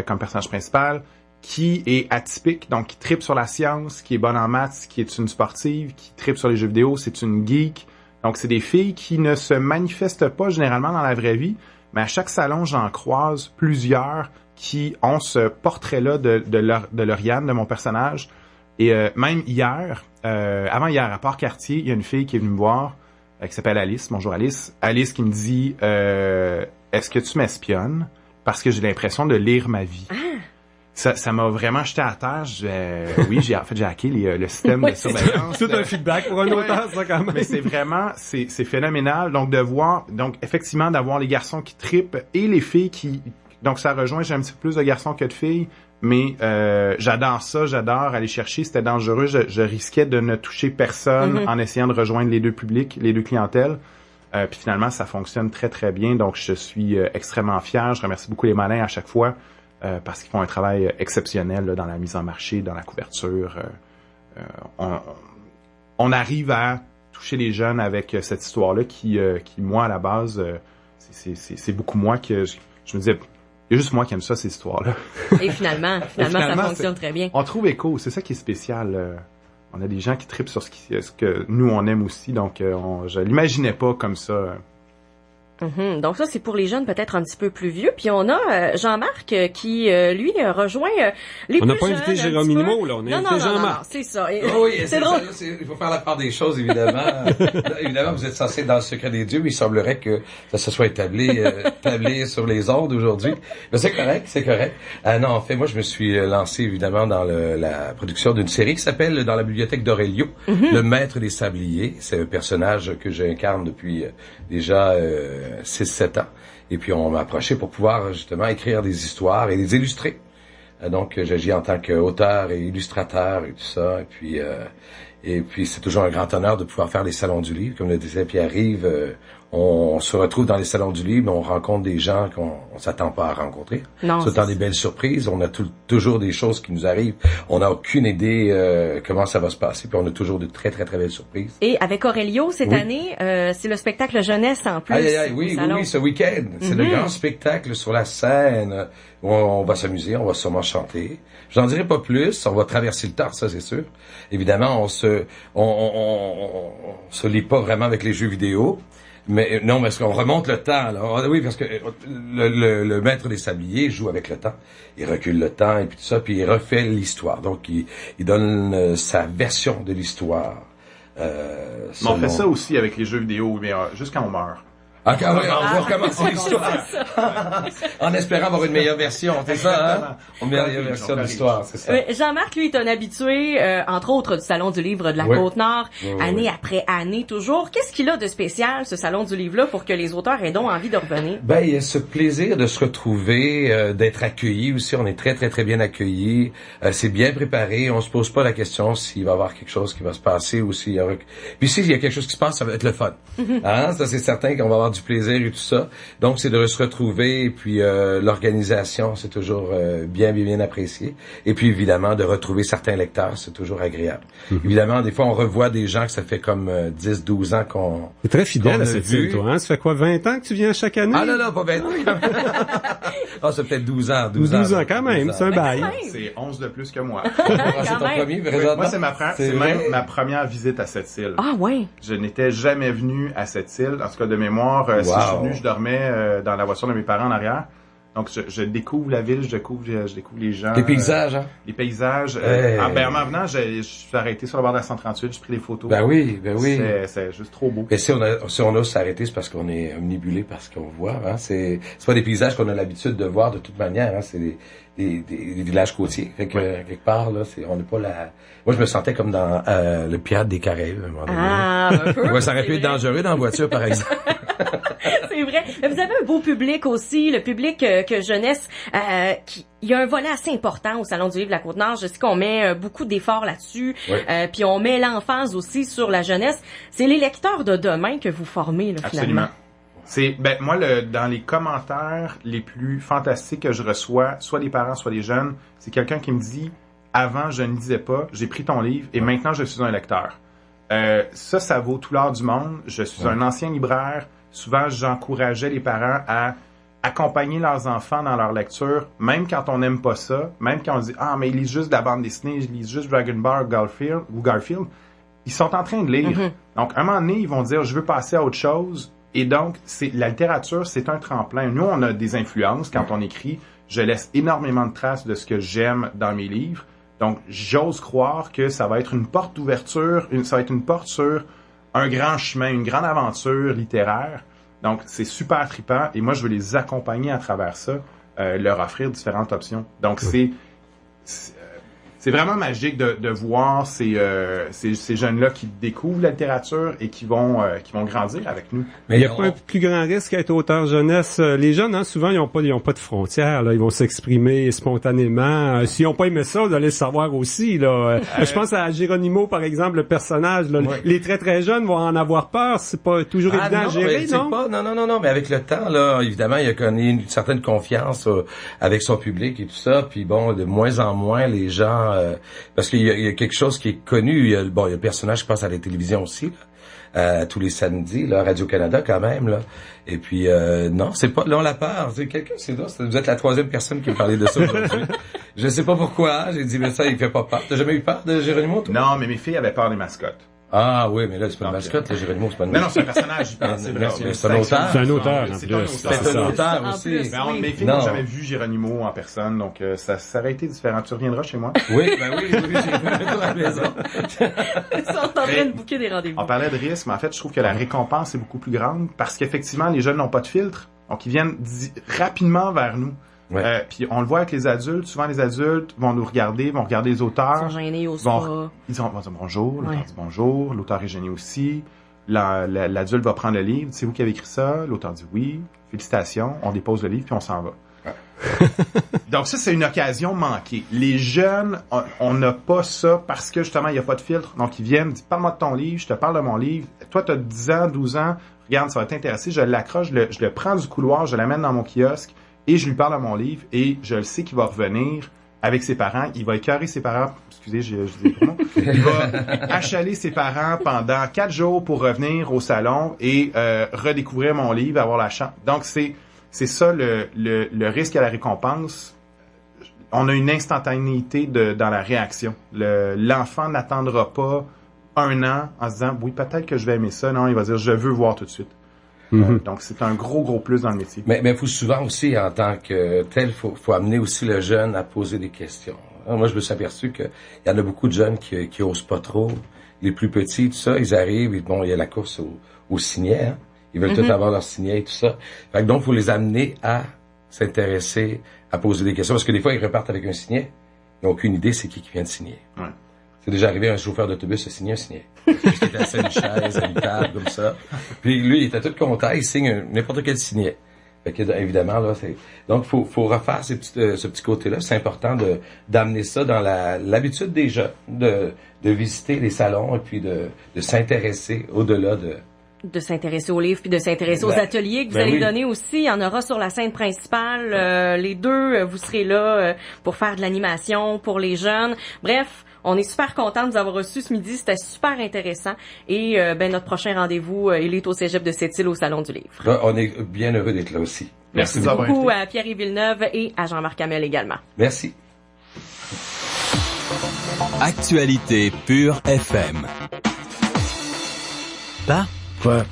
comme personnage principal qui est atypique, donc qui tripe sur la science, qui est bonne en maths, qui est une sportive, qui tripe sur les jeux vidéo, c'est une geek. Donc, c'est des filles qui ne se manifestent pas généralement dans la vraie vie, mais à chaque salon, j'en croise plusieurs qui ont ce portrait-là de Lauriane, de mon personnage. Et même hier, avant hier, à Port-Cartier, il y a une fille qui est venue me voir, qui s'appelle Alice. Bonjour Alice. Alice qui me dit est-ce que tu m'espionnes? Parce que j'ai l'impression de lire ma vie. Ça m'a vraiment jeté à terre. Oui, j'ai hacké le système de surveillance. C'est tout un feedback pour un auteur, ça, quand même. Mais c'est vraiment, c'est phénoménal. Donc, effectivement, d'avoir les garçons qui tripent et les filles qui... Donc, ça rejoint, j'ai un petit peu plus de garçons que de filles. Mais j'adore ça, j'adore aller chercher. C'était dangereux, je risquais de ne toucher personne en essayant de rejoindre les deux publics, les deux clientèles. Puis finalement, ça fonctionne très, très bien. Donc, je suis extrêmement fier. Je remercie beaucoup les Malins à chaque fois parce qu'ils font un travail exceptionnel là, dans la mise en marché, dans la couverture. On on arrive à toucher les jeunes avec cette histoire-là qui moi, à la base, c'est beaucoup moi que je me disais, il y a juste moi qui aime ça, ces histoires-là. Et finalement, ça fonctionne très bien. On trouve écho, c'est ça qui est spécial. On a des gens qui trippent sur ce que nous, on aime aussi, donc je l'imaginais pas comme ça. Donc ça, c'est pour les jeunes peut-être un petit peu plus vieux. Puis on a Jean-Marc qui, lui, rejoint les plus jeunes. On n'a pas invité Jérôme Minimo, là. On a invité Jean-Marc. Non, c'est ça. Oui, c'est drôle. Il faut faire la part des choses, évidemment. Évidemment, vous êtes censé dans le secret des dieux, mais il semblerait que ça se soit établi sur les ondes aujourd'hui. Mais c'est correct. Non, en fait, moi, je me suis lancé, évidemment, dans la production d'une série qui s'appelle Dans la bibliothèque d'Aurélio, Le Maître des Sabliers. C'est un personnage que j'incarne depuis déjà 6-7 ans. Et puis, on m'a approché pour pouvoir, justement, écrire des histoires et les illustrer. Donc, j'agis en tant qu'auteur et illustrateur et tout ça. Et puis, c'est toujours un grand honneur de pouvoir faire les salons du livre. Comme le disait Pierre-Yves, on se retrouve dans les salons du livre, mais on rencontre des gens qu'on s'attend pas à rencontrer. C'est dans des belles surprises. On a toujours des choses qui nous arrivent. On n'a aucune idée comment ça va se passer, puis on a toujours de très, très, très belles surprises. Et avec Aurélio, cette année, c'est le spectacle jeunesse en plus. Oui, ce week-end. C'est le grand spectacle sur la scène. On va s'amuser, on va sûrement chanter. J'en dirai pas plus, on va traverser le temps, ça c'est sûr. Évidemment, on se lie pas vraiment avec les jeux vidéo. Mais non, parce qu'on remonte le temps, là. Oui, parce que le maître des sabliers joue avec le temps. Il recule le temps et puis tout ça, puis il refait l'histoire. Donc, il donne sa version de l'histoire. On fait ça aussi avec les jeux vidéo, mais juste quand on meurt. On va recommencer l'histoire. En espérant avoir une meilleure version, c'est ça, hein? Une meilleure version de l'histoire, c'est ça. Jean-Marc, lui, est un habitué, entre autres, du Salon du Livre de la Côte-Nord, année après année, toujours. Qu'est-ce qu'il a de spécial, ce Salon du Livre-là, pour que les auteurs aient donc envie de revenir? Il y a ce plaisir de se retrouver, d'être accueillis aussi. On est très, très, très bien accueillis. C'est bien préparé. On se pose pas la question s'il va y avoir quelque chose qui va se passer ou s'il y aura... Puis s'il y a quelque chose qui se passe, ça va être le fun. Hein? Ça, c'est certain qu'on va avoir du plaisir et tout ça. Donc, c'est de se retrouver et puis l'organisation, c'est toujours bien apprécié. Et puis, évidemment, de retrouver certains lecteurs, c'est toujours agréable. Évidemment, des fois, on revoit des gens que ça fait comme 10-12 ans qu'on... C'est très fidèle à cette île, toi, hein? Ça fait quoi, 20 ans que tu viens chaque année? Ah non, pas 20 ans. C'est peut-être 12 ans. 12 ans, quand même, c'est un bail. C'est 11 de plus que moi. C'est ton premier, présentement? Moi, c'est même ma première visite à cette île. Ah ouais? Je n'étais jamais venu à cette île, en tout cas de mémoire. Si je suis venu, je dormais dans la voiture de mes parents en arrière. Donc, je découvre la ville, je découvre les gens. Les paysages, hein? Les paysages. En m'en venant, je suis arrêté sur le bord de la 138, j'ai pris des photos. Ben oui. C'est juste trop beau. Et si on a s'arrêté, c'est parce qu'on est omnibulé par ce qu'on voit, hein? C'est pas des paysages qu'on a l'habitude de voir de toute manière, hein? C'est des villages côtiers. Fait que, quelque part, là, on n'est pas la... Moi, je me sentais comme dans le Pirate des Caraïbes, à un moment donné. Un peu. Ouais, ça aurait pu être dangereux dans la voiture, par exemple. C'est vrai. Vous avez un beau public aussi, le public que jeunesse, il y a un volet assez important au Salon du Livre de la Côte-Nord. Je sais qu'on met beaucoup d'efforts là-dessus. Puis on met l'emphase aussi sur la jeunesse. C'est les lecteurs de demain que vous formez, là, finalement. Absolument. Moi, dans les commentaires les plus fantastiques que je reçois, soit des parents, soit des jeunes, c'est quelqu'un qui me dit, avant, je ne lisais pas, j'ai pris ton livre et maintenant, je suis un lecteur. Ça vaut tout l'or du monde. Je suis un ancien libraire. Souvent, j'encourageais les parents à accompagner leurs enfants dans leur lecture, même quand on n'aime pas ça, même quand on dit « Ah, mais ils lisent juste de la bande dessinée, ils lisent juste Dragon Ball ou Garfield », ils sont en train de lire. Donc, à un moment donné, ils vont dire « Je veux passer à autre chose ». Et donc, la littérature, c'est un tremplin. Nous, on a des influences. Quand on écrit, je laisse énormément de traces de ce que j'aime dans mes livres. Donc, j'ose croire que ça va être une porte d'ouverture, ça va être une porte sur un grand chemin, une grande aventure littéraire. Donc, c'est super trippant et moi, je veux les accompagner à travers ça, leur offrir différentes options. Donc, c'est vraiment magique de voir ces jeunes-là qui découvrent la littérature et qui vont grandir avec nous. Mais il n'y a pas un plus grand risque à être auteur jeunesse. Les jeunes, hein, souvent, ils ont pas de frontières. Là. Ils vont s'exprimer spontanément. S'ils n'ont pas aimé ça, vous allez le savoir aussi. Là. Je pense à Geronimo, par exemple, le personnage. Là. Les très, très jeunes vont en avoir peur. C'est pas toujours évident à gérer, non? Non. Mais avec le temps, là, évidemment, il a connu une certaine confiance avec son public et tout ça. Puis bon, de moins en moins, les gens parce qu'il y a quelque chose qui est connu. Il y a le personnage qui passe à la télévision aussi, là, tous les samedis, là, Radio-Canada quand même, là. Et puis, non, c'est pas, là, on la part. Quelqu'un, vous êtes la 3e personne qui me parlait de ça aujourd'hui. Je sais pas pourquoi. J'ai dit, mais ça, il fait pas peur. T'as jamais eu peur de Geronimo, toi? Non, mais mes filles avaient peur des mascottes. Ah oui, mais là, c'est pas une mascotte, là, Geronimo, c'est pas une mascotte. Non, c'est un personnage, c'est un auteur. C'est un auteur, en plus. C'est un auteur aussi. Mais mes filles n'ont jamais vu Geronimo en personne, donc ça aurait été différent. Tu reviendras chez moi? Oui, j'ai vu à la maison. Ils sont en train de booker des rendez-vous. On parlait de risque, mais en fait, je trouve que la récompense est beaucoup plus grande parce qu'effectivement, les jeunes n'ont pas de filtre, donc ils viennent rapidement vers nous. Ouais. Puis on le voit avec les adultes. Souvent, les adultes vont nous regarder, vont regarder les auteurs. Ils sont gênés, ils osent pas. Ils vont dire bonjour, l'auteur dit bonjour, l'auteur est gêné aussi. L'adulte va prendre le livre. C'est vous qui avez écrit ça? L'auteur dit oui. Félicitations. On dépose le livre, puis on s'en va. Ouais. Donc ça, c'est une occasion manquée. Les jeunes, on n'a pas ça parce que justement, il n'y a pas de filtre. Donc ils viennent, disent, parle-moi de ton livre, je te parle de mon livre. Toi, tu as 10 ans, 12 ans, regarde, ça va t'intéresser. Je l'accroche, je le prends du couloir, je l'amène dans mon kiosque. Et je lui parle à mon livre et je le sais qu'il va revenir avec ses parents. Il va écœurer ses parents. Excusez, je dis le nom. Il va achaler ses parents pendant 4 jours pour revenir au salon et redécouvrir mon livre, avoir la chance. Donc, c'est ça le risque à la récompense. On a une instantanéité dans la réaction. L'enfant n'attendra pas 1 an en se disant « Oui, peut-être que je vais aimer ça. » Non, il va dire « Je veux voir tout de suite. » Donc, c'est un gros plus dans le métier. Mais il faut souvent aussi, en tant que tel, faut amener aussi le jeune à poser des questions. Moi, je me suis aperçu qu'il y en a beaucoup de jeunes qui osent pas trop. Les plus petits, tout ça, ils arrivent, il y a la course au signet, hein. Ils veulent tous avoir leur signet et tout ça. Fait que donc, faut les amener à s'intéresser, à poser des questions. Parce que des fois, ils repartent avec un signet. Ils n'ont aucune idée c'est qui vient de signer. Ouais. C'est déjà arrivé, un chauffeur d'autobus a signé un signet. Il était assis à une chaise, à une table, comme ça. Puis lui, il était tout content, il signe n'importe quel signet. Fait que, évidemment, là, donc, faut refaire ce petit côté-là. C'est important d'amener ça dans l'habitude des jeunes, de visiter les salons et puis de s'intéresser au-delà de s'intéresser aux livres puis de s'intéresser aux ateliers que vous allez donner aussi. Il y en aura sur la scène principale. Les deux, vous serez là pour faire de l'animation pour les jeunes. Bref, on est super contents de vous avoir reçus ce midi. C'était super intéressant. Et notre prochain rendez-vous, il est au Cégep de Sept-Îles au Salon du Livre. Là, on est bien heureux d'être là aussi. Merci beaucoup à Pierre-Yves Villeneuve et à Jean-Marc Hamel également. Merci. Actualité Pure FM. Bah? Quoi?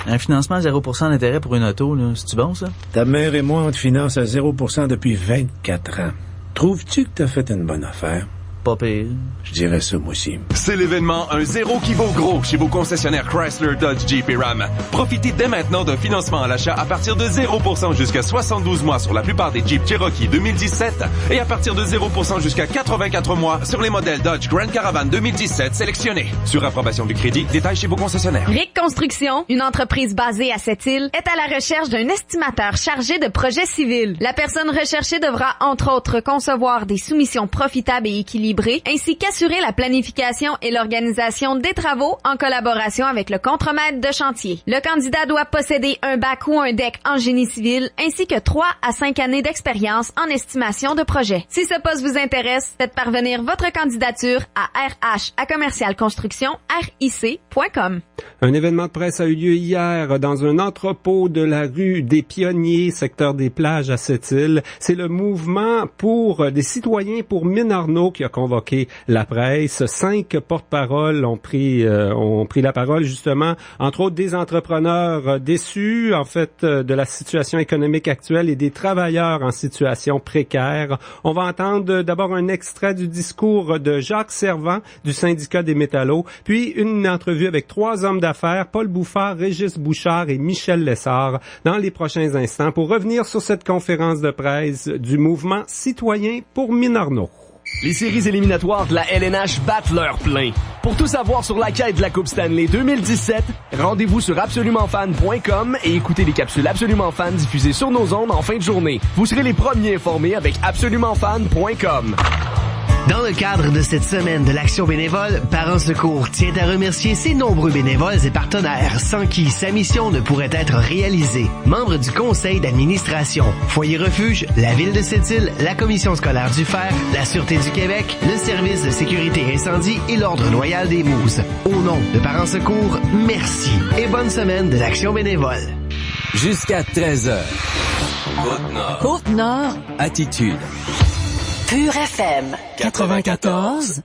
Un financement à 0% d'intérêt pour une auto, là, c'est-tu bon, ça? Ta mère et moi, on te finance à 0% depuis 24 ans. Trouves-tu que t'as fait une bonne affaire? Pas pire. Je dirais ça, moi aussi. C'est l'événement Un zéro qui vaut gros chez vos concessionnaires Chrysler, Dodge, Jeep et Ram. Profitez dès maintenant d'un financement à l'achat à partir de 0% jusqu'à 72 mois sur la plupart des Jeep Cherokee 2017 et à partir de 0% jusqu'à 84 mois sur les modèles Dodge Grand Caravan 2017 sélectionnés. Sur approbation du crédit, détail chez vos concessionnaires. RIC Construction, une entreprise basée à Sept-Îles, est à la recherche d'un estimateur chargé de projets civils. La personne recherchée devra, entre autres, concevoir des soumissions profitables et équilibrées, ainsi qu'assurer la planification et l'organisation des travaux en collaboration avec le contremaître de chantier. Le candidat doit posséder un bac ou un DEC en génie civil, ainsi que 3 à 5 années d'expérience en estimation de projet. Si ce poste vous intéresse, faites parvenir votre candidature à rh@commercialconstruction.ric.com. Un événement de presse a eu lieu hier dans un entrepôt de la rue des Pionniers, secteur des plages à Sept-Îles. C'est le mouvement des citoyens pour Mine-Arnaud qui a convoqué la presse. 5 porte-paroles ont pris la parole, justement, entre autres des entrepreneurs déçus, en fait, de la situation économique actuelle et des travailleurs en situation précaire. On va entendre d'abord un extrait du discours de Jacques Servant du syndicat des métallos, puis une entrevue avec 3 hommes d'affaires, Paul Bouffard, Régis Bouchard et Michel Lessard, dans les prochains instants pour revenir sur cette conférence de presse du mouvement citoyen pour Mine-Arnaud. Les séries éliminatoires de la LNH battent leur plein. Pour tout savoir sur la quête de la Coupe Stanley 2017, rendez-vous sur absolumentfan.com et écoutez les capsules Absolument Fan diffusées sur nos ondes en fin de journée. Vous serez les premiers informés avec absolumentfan.com. Dans le cadre de cette semaine de l'action bénévole, Parents Secours tient à remercier ses nombreux bénévoles et partenaires sans qui sa mission ne pourrait être réalisée. Membres du conseil d'administration, Foyer Refuge, la Ville de Sept-Îles, la Commission scolaire du Fer, la Sûreté du Québec, le Service de sécurité incendie et l'Ordre loyal des Mousses. Au nom de Parents Secours, merci et bonne semaine de l'action bénévole. Jusqu'à 13h. Côte-Nord. Côte-Nord. Attitude. Pure FM. 94.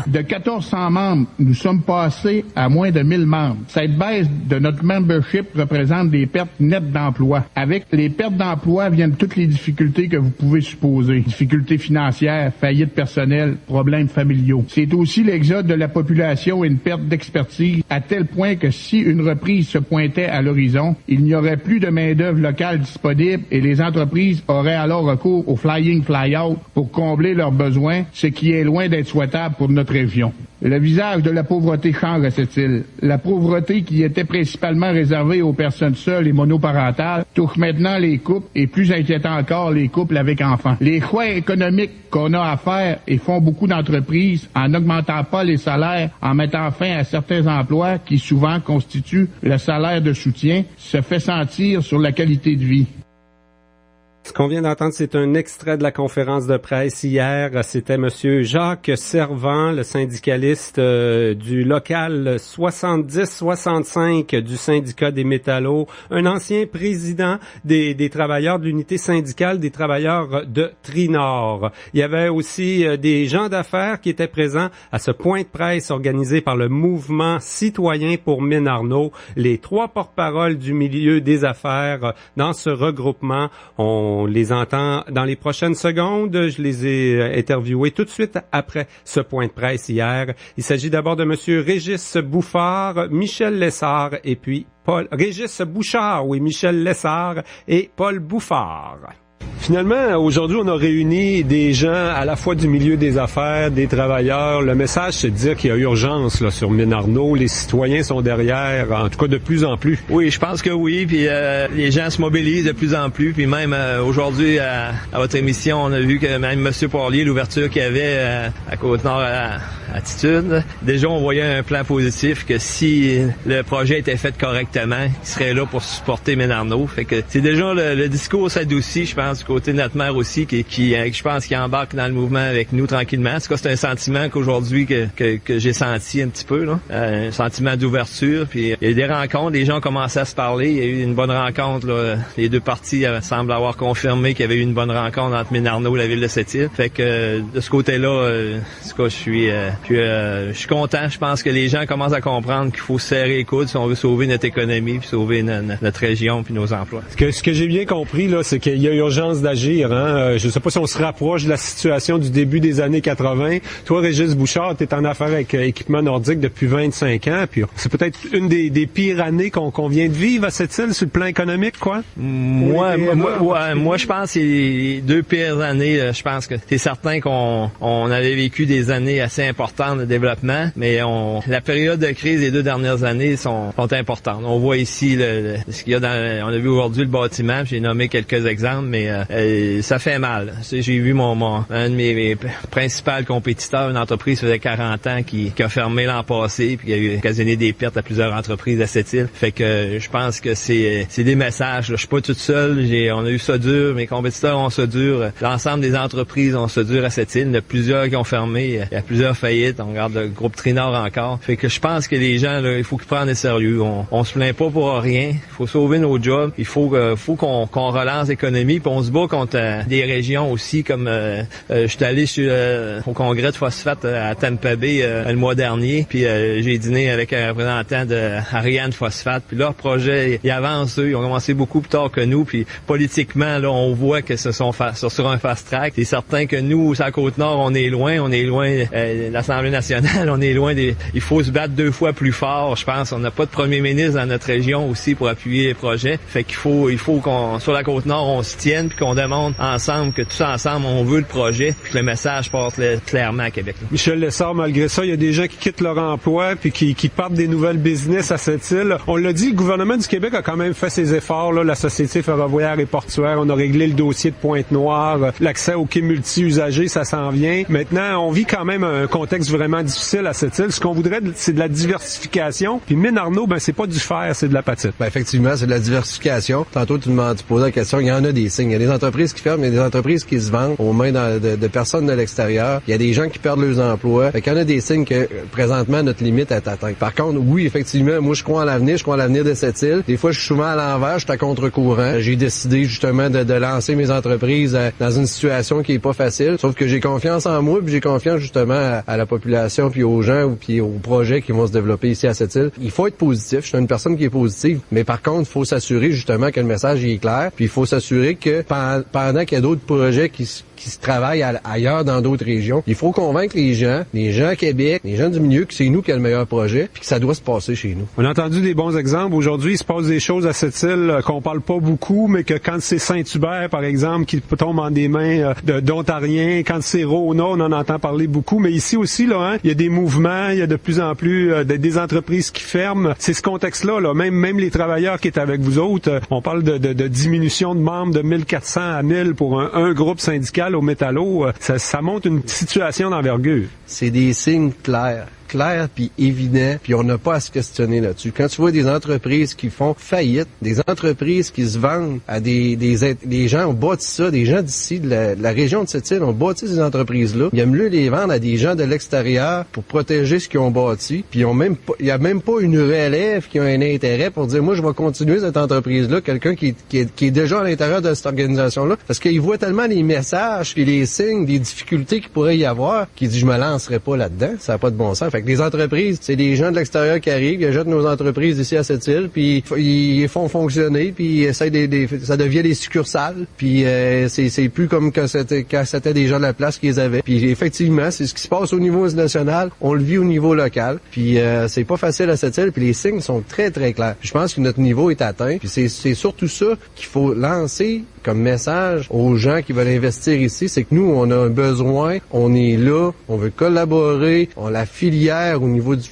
De 1400 membres, nous sommes passés à moins de 1000 membres. Cette baisse de notre membership représente des pertes nettes d'emploi. Avec les pertes d'emploi viennent toutes les difficultés que vous pouvez supposer. Difficultés financières, faillites personnelles, problèmes familiaux. C'est aussi l'exode de la population et une perte d'expertise à tel point que si une reprise se pointait à l'horizon, il n'y aurait plus de main-d'œuvre locale disponible et les entreprises auraient alors recours au fly-in, fly-out pour combler leurs besoins, ce qui est loin d'être souhaitable pour notre région. Le visage de la pauvreté change à cette île. La pauvreté qui était principalement réservée aux personnes seules et monoparentales touche maintenant les couples et plus inquiétant encore les couples avec enfants. Les choix économiques qu'on a à faire et font beaucoup d'entreprises en n'augmentant pas les salaires, en mettant fin à certains emplois qui souvent constituent le salaire de soutien, se fait sentir sur la qualité de vie. Ce qu'on vient d'entendre, c'est un extrait de la conférence de presse hier. C'était Monsieur Jacques Servant, le syndicaliste du local 70-65 du syndicat des métallos, un ancien président des travailleurs de l'unité syndicale des travailleurs de Trinord. Il y avait aussi des gens d'affaires qui étaient présents à ce point de presse organisé par le mouvement citoyen pour Mine-Arnault. Les 3 porte-paroles du milieu des affaires dans ce regroupement. On les entend dans les prochaines secondes. Je les ai interviewés tout de suite après ce point de presse hier. Il s'agit d'abord de Monsieur Régis Bouchard, Michel Lessard et puis Régis Bouchard, oui, Michel Lessard et Paul Bouffard. Finalement, aujourd'hui, on a réuni des gens à la fois du milieu des affaires, des travailleurs. Le message, c'est de dire qu'il y a urgence là, sur Mine-Arnault. Les citoyens sont derrière, en tout cas de plus en plus. Oui, je pense que oui. Puis les gens se mobilisent de plus en plus. Puis même aujourd'hui, à votre émission, on a vu que même M. Poirier, l'ouverture qu'il y avait à Côte-Nord Attitude, déjà, on voyait un plan positif que si le projet était fait correctement, il serait là pour supporter Mine-Arnault. Fait que c'est déjà le discours s'adoucit, je pense, du côté de notre maire aussi, qui je pense qu'il embarque dans le mouvement avec nous tranquillement. En tout cas, c'est un sentiment qu'aujourd'hui que j'ai senti un petit peu, là. Un sentiment d'ouverture. Puis il y a eu des rencontres, les gens ont commencé à se parler. Il y a eu une bonne rencontre, là. Les deux parties semblent avoir confirmé qu'il y avait eu une bonne rencontre entre Mine-Arnault et la ville de Sept-Îles. Fait que de ce côté-là, en tout cas, je suis content. Je pense que les gens commencent à comprendre qu'il faut serrer les coudes si on veut sauver notre économie, puis sauver notre région, puis nos emplois. Ce que j'ai bien compris, là, c'est qu'il y a urgence d'agir. Hein? Je ne sais pas si on se rapproche de la situation du début des années 80. Toi, Régis Bouchard, tu es en affaires avec Équipement Nordique depuis 25 ans. Puis c'est peut-être une des pires années qu'on vient de vivre à cette île sur le plan économique, quoi? Moi, je pense que c'est les 2 pires années. Je pense que c'est certain qu'on avait vécu des années assez importantes de développement, mais la période de crise des 2 dernières années sont importantes. On voit ici ce qu'il y a on a vu aujourd'hui le bâtiment, j'ai nommé quelques exemples, mais ça fait mal. J'ai vu un de mes principaux compétiteurs, une entreprise faisait 40 ans qui a fermé l'an passé, puis qui a occasionné des pertes à plusieurs entreprises à cette île. Fait que je pense que c'est des messages. Là. Je suis pas toute seule. On a eu ça dur. Mes compétiteurs ont ça dur. L'ensemble des entreprises ont ça dur à cette île. Il y en a plusieurs qui ont fermé. Il y a plusieurs faillites. On regarde le groupe Trinord encore. Fait que je pense que les gens, là, il faut qu'ils prennent des sérieux. On se plaint pas pour rien. Il faut sauver nos jobs. Il faut qu'on relance l'économie. Puis on se bat contre des régions aussi, comme je suis allé au congrès de phosphate à Tampa Bay le mois dernier, puis j'ai dîné avec un représentant de Ariane Phosphate, puis leur projet, ils avancent, eux, ils ont commencé beaucoup plus tard que nous, puis politiquement, là, on voit que ce sont sur un fast-track. C'est certain que nous, à Côte-Nord, on est loin de l'Assemblée nationale, on est loin il faut se battre 2 fois plus fort, je pense. On n'a pas de premier ministre dans notre région aussi pour appuyer les projets, fait qu'il faut qu'on, sur la Côte-Nord, on se tienne, puis qu'on démontre ensemble que tous ensemble, on veut le projet, puis que le message passe clairement à Québec. Là. Michel Lessard, malgré ça, il y a des gens qui quittent leur emploi puis qui partent des nouvelles business à cette île. On l'a dit, le gouvernement du Québec a quand même fait ses efforts. Là. La Société ferroviaire et portuaire, on a réglé le dossier de Pointe-Noire. L'accès aux quais multi-usagers, ça s'en vient. Maintenant, on vit quand même un contexte vraiment difficile à cette île. Ce qu'on voudrait, c'est de la diversification. Puis Mine Arnaud, c'est pas du fer, c'est de la patite. Effectivement, c'est de la diversification. Tantôt, tu posais la question, il y en a des signes. Il y a des entreprises qui ferment, il y a des entreprises qui se vendent aux mains de personnes de l'extérieur. Il y a des gens qui perdent leurs emplois. Fait qu'il y en a des signes que, présentement, notre limite est atteinte. Par contre, oui, effectivement, moi, je crois en l'avenir, je crois en l'avenir de cette île. Des fois, je suis souvent à l'envers, je suis à contre-courant. J'ai décidé, justement, de lancer mes entreprises dans une situation qui est pas facile. Sauf que j'ai confiance en moi, puis j'ai confiance, justement, à la population, puis aux gens, puis aux projets qui vont se développer ici à cette île. Il faut être positif. Je suis une personne qui est positive. Mais par contre, il faut s'assurer, justement, que le message est clair. Puis il faut s'assurer que pendant qu'il y a d'autres projets qui se travaillent ailleurs dans d'autres régions, il faut convaincre les gens à Québec, les gens du milieu, que c'est nous qui avons le meilleur projet, puis que ça doit se passer chez nous. On a entendu des bons exemples. Aujourd'hui, il se passe des choses à cette île qu'on parle pas beaucoup, mais que quand c'est Saint-Hubert, par exemple, qui tombe en des mains d'Ontariens, quand c'est Rona, on en entend parler beaucoup. Mais ici aussi, là, il y a des mouvements, il y a de plus en plus des entreprises qui ferment. C'est ce contexte-là, là. Même les travailleurs qui étaient avec vous autres, on parle de diminution de membres de 1400 à 1000 pour un groupe syndical au métallo, ça montre une situation d'envergure. C'est des signes clairs puis évident, puis on n'a pas à se questionner là-dessus. Quand tu vois des entreprises qui font faillite, des entreprises qui se vendent à des gens ont bâti ça, des gens d'ici, de la région de cette île ont bâti ces entreprises-là. Il y a mieux les vendre à des gens de l'extérieur pour protéger ce qu'ils ont bâti, puis il y a même pas une relève qui a un intérêt pour dire, moi, je vais continuer cette entreprise-là, quelqu'un qui est déjà à l'intérieur de cette organisation-là, parce qu'il voit tellement les messages et les signes des difficultés qu'il pourrait y avoir, qu'il dit, je me lancerai pas là-dedans, ça n'a pas de bon sens. Fait que les entreprises, c'est des gens de l'extérieur qui arrivent, qui achètent nos entreprises ici à cette île, puis ils font fonctionner, puis ils essayent ça devient des succursales, puis c'est plus comme quand c'était des gens de la place qui les avaient. Puis effectivement, c'est ce qui se passe au niveau national, on le vit au niveau local, puis c'est pas facile à cette île, puis les signes sont très très clairs. Puis je pense que notre niveau est atteint, puis c'est surtout ça qu'il faut lancer comme message aux gens qui veulent investir ici, c'est que nous, on a un besoin, on est là, on veut collaborer, on a la filière au niveau du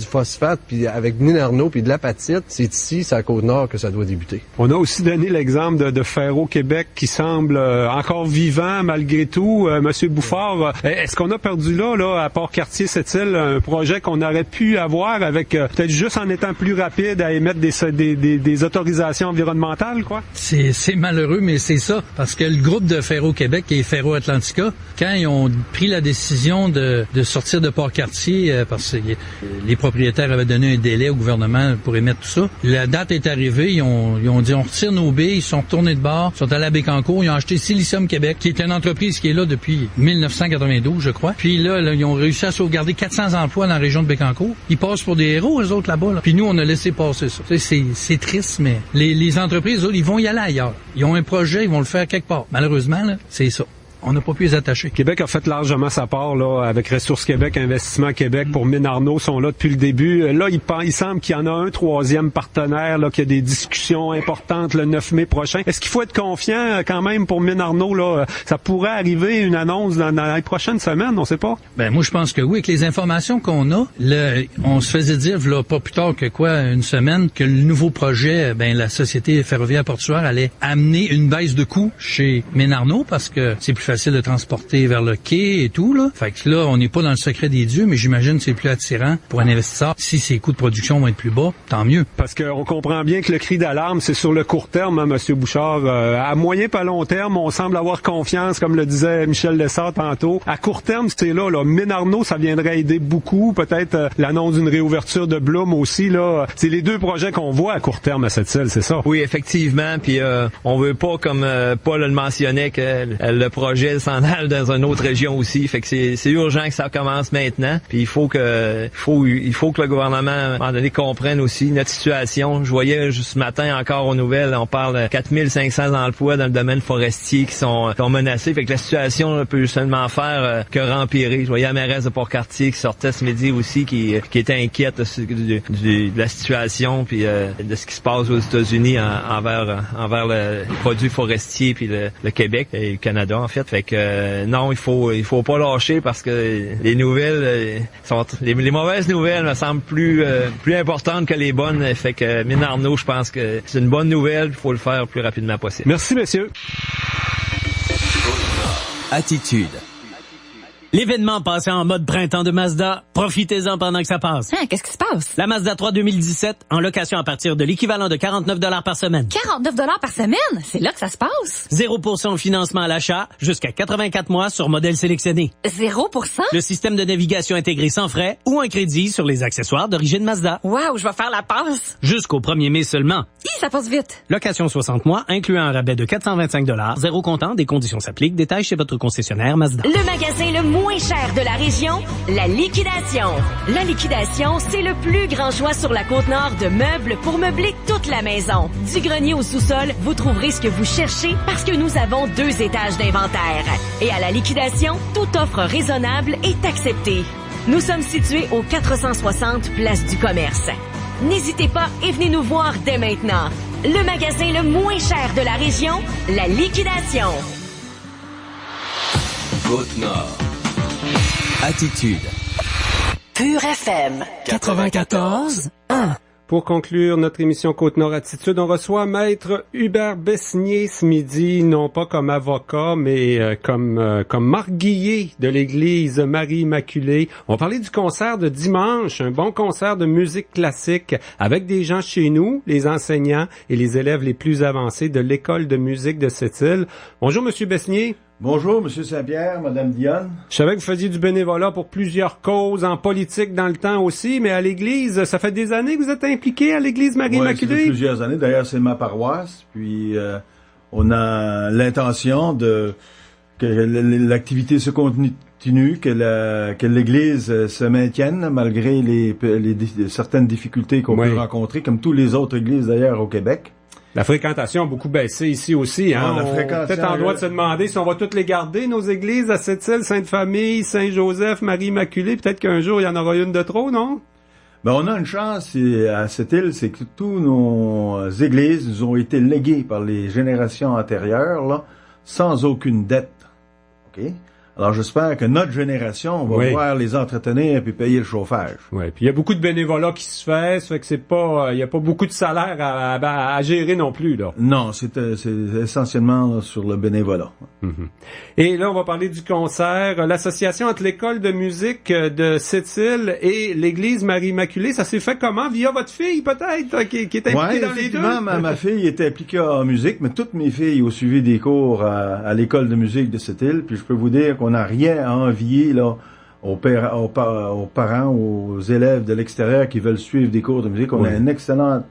phosphate, puis avec Mine Arnaud, puis de l'apatite, c'est ici, c'est à Côte-Nord que ça doit débuter. On a aussi donné l'exemple de Ferro-Québec qui semble encore vivant malgré tout. Monsieur Bouffard, est-ce qu'on a perdu là, à Port-Cartier, cette île, un projet qu'on aurait pu avoir avec, peut-être juste en étant plus rapide à émettre des autorisations environnementales, quoi? C'est malheureux, mais c'est ça. Parce que le groupe de Ferro-Québec et Ferro-Atlantica, quand ils ont pris la décision de sortir de Port-Cartier, parce que les propriétaires avaient donné un délai au gouvernement pour émettre tout ça, la date est arrivée, ils ont dit on retire nos billes, ils sont retournés de bord, ils sont allés à Bécancour, ils ont acheté Silicium Québec, qui est une entreprise qui est là depuis 1992, je crois. Puis là, ils ont réussi à sauvegarder 400 emplois dans la région de Bécancour. Ils passent pour des héros, eux autres, là-bas. Là. Puis nous, on a laissé passer ça. C'est triste, mais les entreprises, eux, ils vont y aller ailleurs. Ils ont un projet, ils vont le faire quelque part. Malheureusement, là, c'est ça. On n'a pas pu les attacher. Québec a fait largement sa part là avec Ressources Québec, Investissement Québec pour Mine Arnaud sont là depuis le début. Là, il semble qu'il y en a un troisième partenaire là, qu'il y a des discussions importantes le 9 mai prochain. Est-ce qu'il faut être confiant quand même pour Mine Arnaud là? Ça pourrait arriver une annonce dans les prochaines semaines, on sait pas. Ben moi je pense que oui, avec les informations qu'on a, on se faisait dire là, pas plus tard que une semaine que le nouveau projet, la Société ferroviaire portuaire allait amener une baisse de coût chez Mine Arnaud parce que c'est plus facile de transporter vers le quai et tout, là. Fait que là, on n'est pas dans le secret des dieux, mais j'imagine que c'est plus attirant pour un investisseur. Si ses coûts de production vont être plus bas, tant mieux. Parce qu'on comprend bien que le cri d'alarme, c'est sur le court terme, hein, M. Bouchard. À moyen pas long terme, on semble avoir confiance, comme le disait Michel Lessard tantôt. À court terme, c'est là. Mine Arnaud, ça viendrait aider beaucoup. Peut-être l'annonce d'une réouverture de Bloom aussi, là. C'est les deux projets qu'on voit à court terme à cette île, c'est ça? Oui, effectivement. Puis on veut pas, comme Paul le mentionnait, que le projet projet s'en aille dans une autre région aussi. Fait que c'est urgent que ça commence maintenant. Puis il faut que le gouvernement, à un moment donné, comprenne aussi notre situation. Je voyais juste ce matin encore aux nouvelles, on parle de 4500 emplois dans le domaine forestier qui sont menacés. Fait que la situation ne peut seulement faire que rempirer. Je voyais la mairesse de Port-Cartier qui sortait ce midi aussi, qui était inquiète de la situation puis de ce qui se passe aux États-Unis envers les produits forestiers puis le Québec et le Canada en fait. Fait que non, il faut pas lâcher parce que les nouvelles les mauvaises nouvelles me semblent plus importantes que les bonnes. Fait que Mine Arnaud, je pense que c'est une bonne nouvelle, il faut le faire le plus rapidement possible. Merci messieurs. Attitude. L'événement passé en mode printemps de Mazda, profitez-en pendant que ça passe. Qu'est-ce qui se passe? La Mazda 3 2017 en location à partir de l'équivalent de 49 $ par semaine. 49 $ par semaine? C'est là que ça se passe? 0% financement à l'achat, jusqu'à 84 mois sur modèle sélectionné. 0%? Le système de navigation intégré sans frais ou un crédit sur les accessoires d'origine Mazda. Wow, je vais faire la passe. Jusqu'au 1er mai seulement. Ça passe vite. Location 60 mois, incluant un rabais de 425 $, zéro comptant, des conditions s'appliquent, détails chez votre concessionnaire Mazda. Le magasin le moins cher de la région, la liquidation. La liquidation, c'est le plus grand choix sur la Côte-Nord de meubles pour meubler toute la maison. Du grenier au sous-sol, vous trouverez ce que vous cherchez parce que nous avons 2 étages d'inventaire. Et à la liquidation, toute offre raisonnable est acceptée. Nous sommes situés au 460 Place du Commerce. N'hésitez pas et venez nous voir dès maintenant. Le magasin le moins cher de la région, la liquidation. Côte-Nord. Attitude. Pure FM. 94.1. Pour conclure notre émission Côte-Nord Attitude, on reçoit Maître Hubert Besnier ce midi, non pas comme avocat, mais comme marguillier de l'église Marie-Immaculée. On parlait du concert de dimanche, un bon concert de musique classique avec des gens chez nous, les enseignants et les élèves les plus avancés de l'école de musique de Sept-Îles. Bonjour, Monsieur Besnier. Bonjour, Monsieur Saint-Pierre, Madame Dionne. Je savais que vous faisiez du bénévolat pour plusieurs causes, en politique dans le temps aussi, mais à l'Église, ça fait des années que vous êtes impliqué à l'Église Marie-Immaculée? Oui, ça fait plusieurs années. D'ailleurs, c'est ma paroisse. Puis, on a l'intention que l'activité se continue, que l'Église se maintienne malgré certaines difficultés qu'on peut rencontrer, comme toutes les autres églises d'ailleurs au Québec. La fréquentation a beaucoup baissé ici aussi. Hein? La fréquentation, peut-être en droit de se demander si on va toutes les garder, nos églises à Sept-Îles, Sainte-Famille, Saint-Joseph, Marie-Immaculée. Peut-être qu'un jour, il y en aura une de trop, non? Ben, on a une chance à Sept-Îles, c'est que tous nos églises nous ont été léguées par les générations antérieures, là, sans aucune dette. OK? Alors, j'espère que notre génération va pouvoir les entretenir et puis payer le chauffage. Oui, puis il y a beaucoup de bénévolat qui se fait, ça fait que il y a pas beaucoup de salaire à gérer non plus, là. Non, c'est essentiellement sur le bénévolat. Mm-hmm. Et là, on va parler du concert. L'association entre l'école de musique de Sept-Îles et l'église Marie-Immaculée, ça s'est fait comment? Via votre fille, peut-être, qui est impliquée dans les deux? Ma fille était impliquée en musique, mais toutes mes filles ont suivi des cours à l'école de musique de Sept-Îles, puis je peux vous dire qu'on n'a rien à envier là aux parents, aux élèves de l'extérieur qui veulent suivre des cours de musique. On a une excellente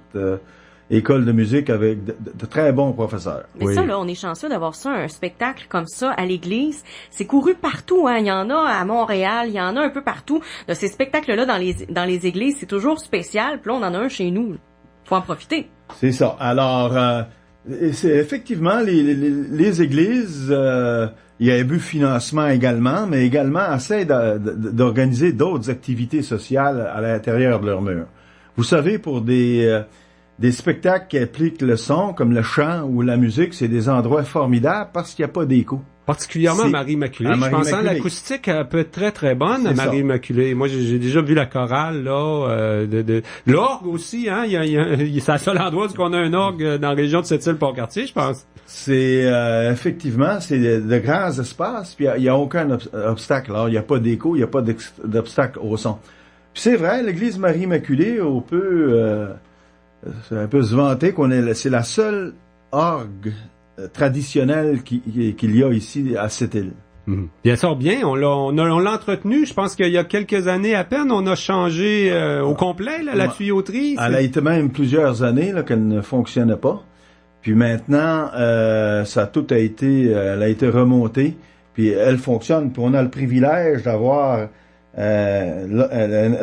école de musique avec de très bons professeurs. Mais ça, là, on est chanceux d'avoir ça, un spectacle comme ça à l'église. C'est couru partout, hein. Il y en a à Montréal, il y en a un peu partout. De ces spectacles-là dans les églises, c'est toujours spécial. Puis là, on en a un chez nous. Faut en profiter. C'est ça. Alors, c'est effectivement les églises. Il y a un but financement également, mais également essaient d'organiser d'autres activités sociales à l'intérieur de leurs murs. Vous savez, pour des spectacles qui impliquent le son, comme le chant ou la musique, c'est des endroits formidables parce qu'il n'y a pas d'écho. Particulièrement à Marie-Immaculée. Je pense que l'acoustique peut être très très bonne à Marie-Immaculée. Moi, j'ai déjà vu la chorale là, de l'orgue aussi. Hein, c'est le seul endroit où on a un orgue dans la région de Sept-Îles-Port-Cartier, je pense. C'est effectivement, c'est de grands espaces. Puis il y a aucun obstacle. Alors, il n'y a pas d'écho, il n'y a pas d'obstacle au son. Puis c'est vrai, l'église Marie-Immaculée, on peut un peu se vanter c'est la seule orgue traditionnelle qu'il y a ici à Sept-Îles. Mmh. Bien sûr, bien. On l'a entretenu. Je pense qu'il y a quelques années à peine, on a changé au complet la tuyauterie. Elle a été même plusieurs années qu'elle ne fonctionnait pas. Puis maintenant, elle a été remontée. Puis elle fonctionne, puis on a le privilège d'avoir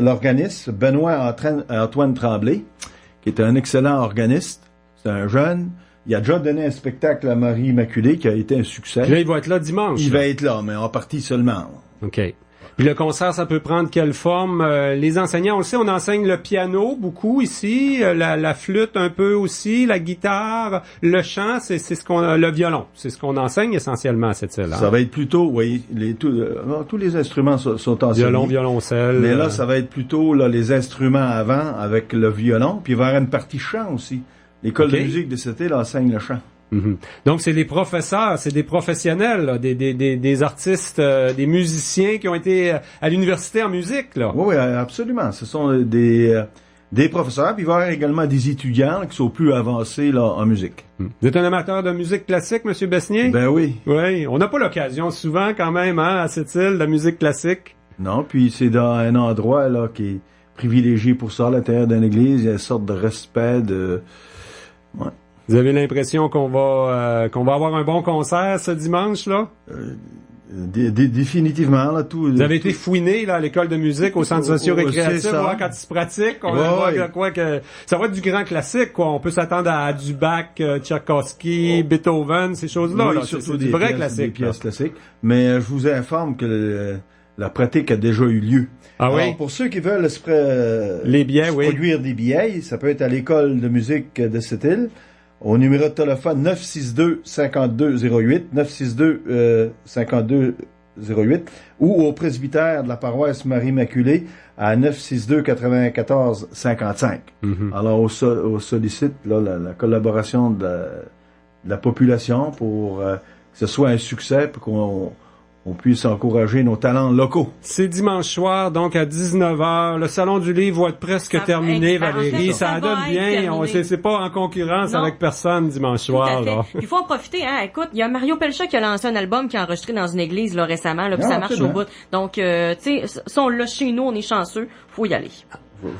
l'organiste Benoît Antoine Tremblay, qui est un excellent organiste. C'est un jeune. Il a déjà donné un spectacle à Marie Immaculée qui a été un succès. Puis là, il va être là dimanche. Il va être là, mais en partie seulement. OK. Puis le concert, ça peut prendre quelle forme? Les enseignants, on le sait, on enseigne le piano beaucoup ici, la flûte un peu aussi, la guitare, le chant, c'est ce qu'on, le violon, c'est ce qu'on enseigne essentiellement à cette île. Ça va être plutôt, oui, tous les instruments sont enseignés. Violoncelle. Mais là, ça va être plutôt là, les instruments avant avec le violon, puis il va y avoir une partie chant aussi. L'école de musique de cette île enseigne le chant. Mm-hmm. Donc c'est des professeurs, c'est des professionnels, là, des artistes, des musiciens qui ont été à l'université en musique, là. Oui, absolument. Ce sont des professeurs, puis il va y avoir également des étudiants qui sont plus avancés là en musique. Vous êtes un amateur de musique classique, Monsieur Besnier? Ben oui. Oui, on n'a pas l'occasion souvent quand même, à cette île, de la musique classique. Non, puis c'est dans un endroit là qui est privilégié pour ça, à l'intérieur d'une église. Il y a une sorte de respect de. Ouais. Vous avez l'impression qu'on va avoir un bon concert ce dimanche-là? Définitivement. Là, tout. Vous avez été fouiné là, à l'école de musique, au centre socio-récréatif, voir quand il se pratique. On va voir que ça va être du grand classique, quoi. On peut s'attendre à du Bach, Tchaikovsky, Beethoven, ces choses-là. Oui, là. surtout c'est du vrai classique. Des pièces classiques. Mais je vous informe que la pratique a déjà eu lieu. Ah alors, oui? Pour ceux qui veulent les billets, produire des billets, ça peut être à l'école de musique de cette île, au numéro de téléphone 962-5208, 962-5208, ou au presbytère de la paroisse Marie-Immaculée à 962-94-55. Mm-hmm. Alors, on sollicite là, la collaboration de la population pour que ce soit un succès, pour qu'on puisse encourager nos talents locaux. C'est dimanche soir, donc à 19h. Le Salon du Livre va être presque terminé, Valérie. Ça donne bien. C'est pas en concurrence avec personne dimanche soir. Là. Il faut en profiter. Hein. Écoute, il y a Mario Pelcha qui a lancé un album qui a enregistré dans une église là, récemment, là, puis ça marche au bout. Donc, tu sais, ça, on l'a chez nous, on est chanceux. Faut y aller.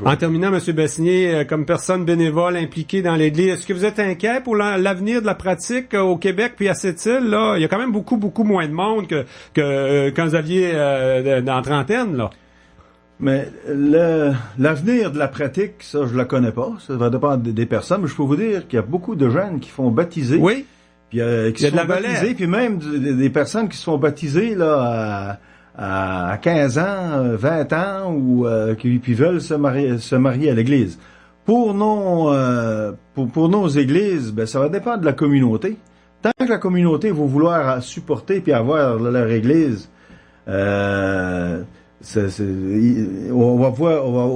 En terminant, M. Besnier, comme personne bénévole impliquée dans l'Église, est-ce que vous êtes inquiet pour l'avenir de la pratique au Québec puis à cette île? Là? Il y a quand même beaucoup moins de monde que quand vous aviez dans la trentaine. Là. Mais l'avenir de la pratique, ça, je la connais pas. Ça va dépendre des personnes. Mais je peux vous dire qu'il y a beaucoup de jeunes qui font baptiser. Oui. Puis, qui se font baptiser. Puis même des personnes qui se font baptiser là à 15 ans, 20 ans, ou qui veulent se marier à l'église. Pour nos églises, ben ça va dépendre de la communauté. Tant que la communauté va vouloir supporter puis avoir leur église, on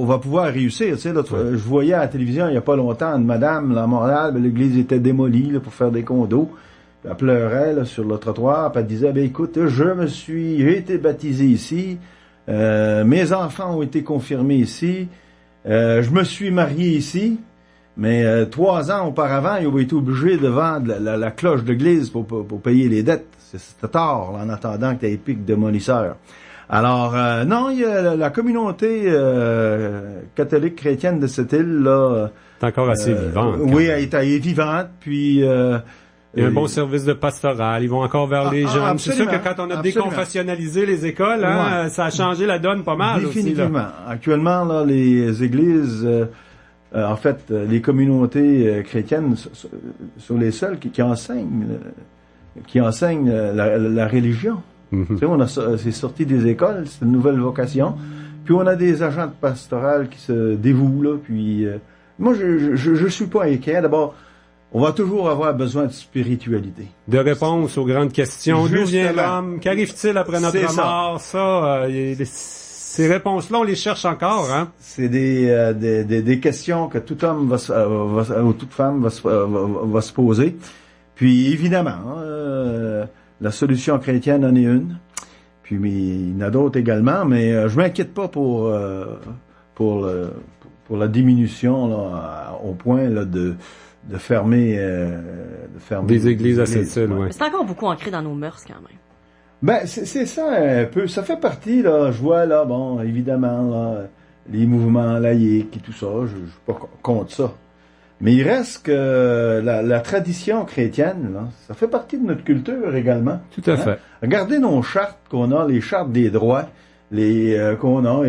va pouvoir réussir. Tu sais, là, je voyais à la télévision il y a pas longtemps une madame là, à Montréal, ben, l'église était démolie là, pour faire des condos. Elle pleurait là, sur le trottoir, puis elle disait, ben écoute, j'ai été baptisé ici, mes enfants ont été confirmés ici, je me suis marié ici, mais 3 ans auparavant, ils ont été obligés de vendre la cloche d'église pour payer les dettes. C'était tard, là, en attendant que tu aies pic démolisseur. Alors, non, il y a la communauté catholique chrétienne de cette île, là... C'est encore assez vivante. Oui, elle est vivante, puis... il y a un bon service de pastoral. Ils vont encore vers les jeunes. C'est sûr que quand on a déconfessionnalisé les écoles, hein, ça a changé la donne pas mal. Définitivement. Aussi, là. Actuellement, là, les églises, en fait, les communautés chrétiennes sont les seules qui enseignent la religion. Mm-hmm. Tu sais, c'est sorti des écoles, c'est une nouvelle vocation. Puis on a des agents pastorales qui se dévouent là. Puis moi, je suis pas inquiet. D'abord, on va toujours avoir besoin de spiritualité. De réponse aux grandes questions. D'où vient l'homme? Qu'arrive-t-il après notre mort? Ces réponses-là, on les cherche encore, hein? C'est des questions que tout homme ou toute femme va se poser. Puis, évidemment, la solution chrétienne en est une. Puis, mais il y en a d'autres également, mais je m'inquiète pas pour la diminution, là, au point, là, de fermer des églises à cette île, ouais. C'est encore beaucoup ancré dans nos mœurs quand même. Ben c'est ça un peu, ça fait partie là, je vois là, bon, évidemment là, les mouvements laïques et tout ça, je suis pas contre ça. Mais il reste que la tradition chrétienne, là, ça fait partie de notre culture également. Tout à fait. Regardez nos chartes qu'on a, les chartes des droits, qu'on a,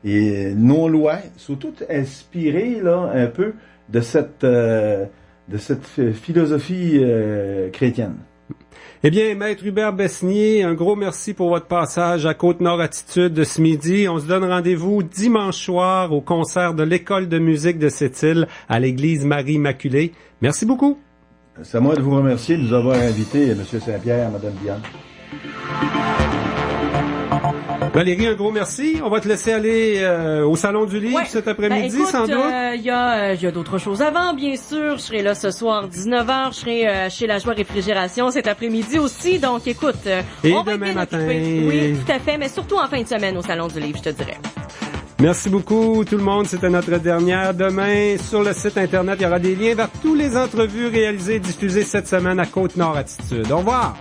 et nos lois sont toutes inspirées là un peu de cette philosophie chrétienne. Eh bien, Maître Hubert Besnier, un gros merci pour votre passage à Côte-Nord Attitude de ce midi. On se donne rendez-vous dimanche soir au concert de l'École de musique de Sept-Îles à l'église Marie-Immaculée. Merci beaucoup. C'est à moi de vous remercier de nous avoir invités, M. Saint-Pierre, Mme Diane. Valérie, un gros merci. On va te laisser aller au Salon du Livre cet après-midi, écoute, sans doute. Il y a d'autres choses avant, bien sûr. Je serai là ce soir, 19h. Je serai chez La Joie Réfrigération cet après-midi aussi. Donc, écoute, et on va demain être bien matin. occupés. Oui, tout à fait, mais surtout en fin de semaine au Salon du Livre, je te dirais. Merci beaucoup tout le monde. C'était notre dernière. Demain, sur le site Internet, il y aura des liens vers toutes les entrevues réalisées et diffusées cette semaine à Côte-Nord Attitude. Au revoir!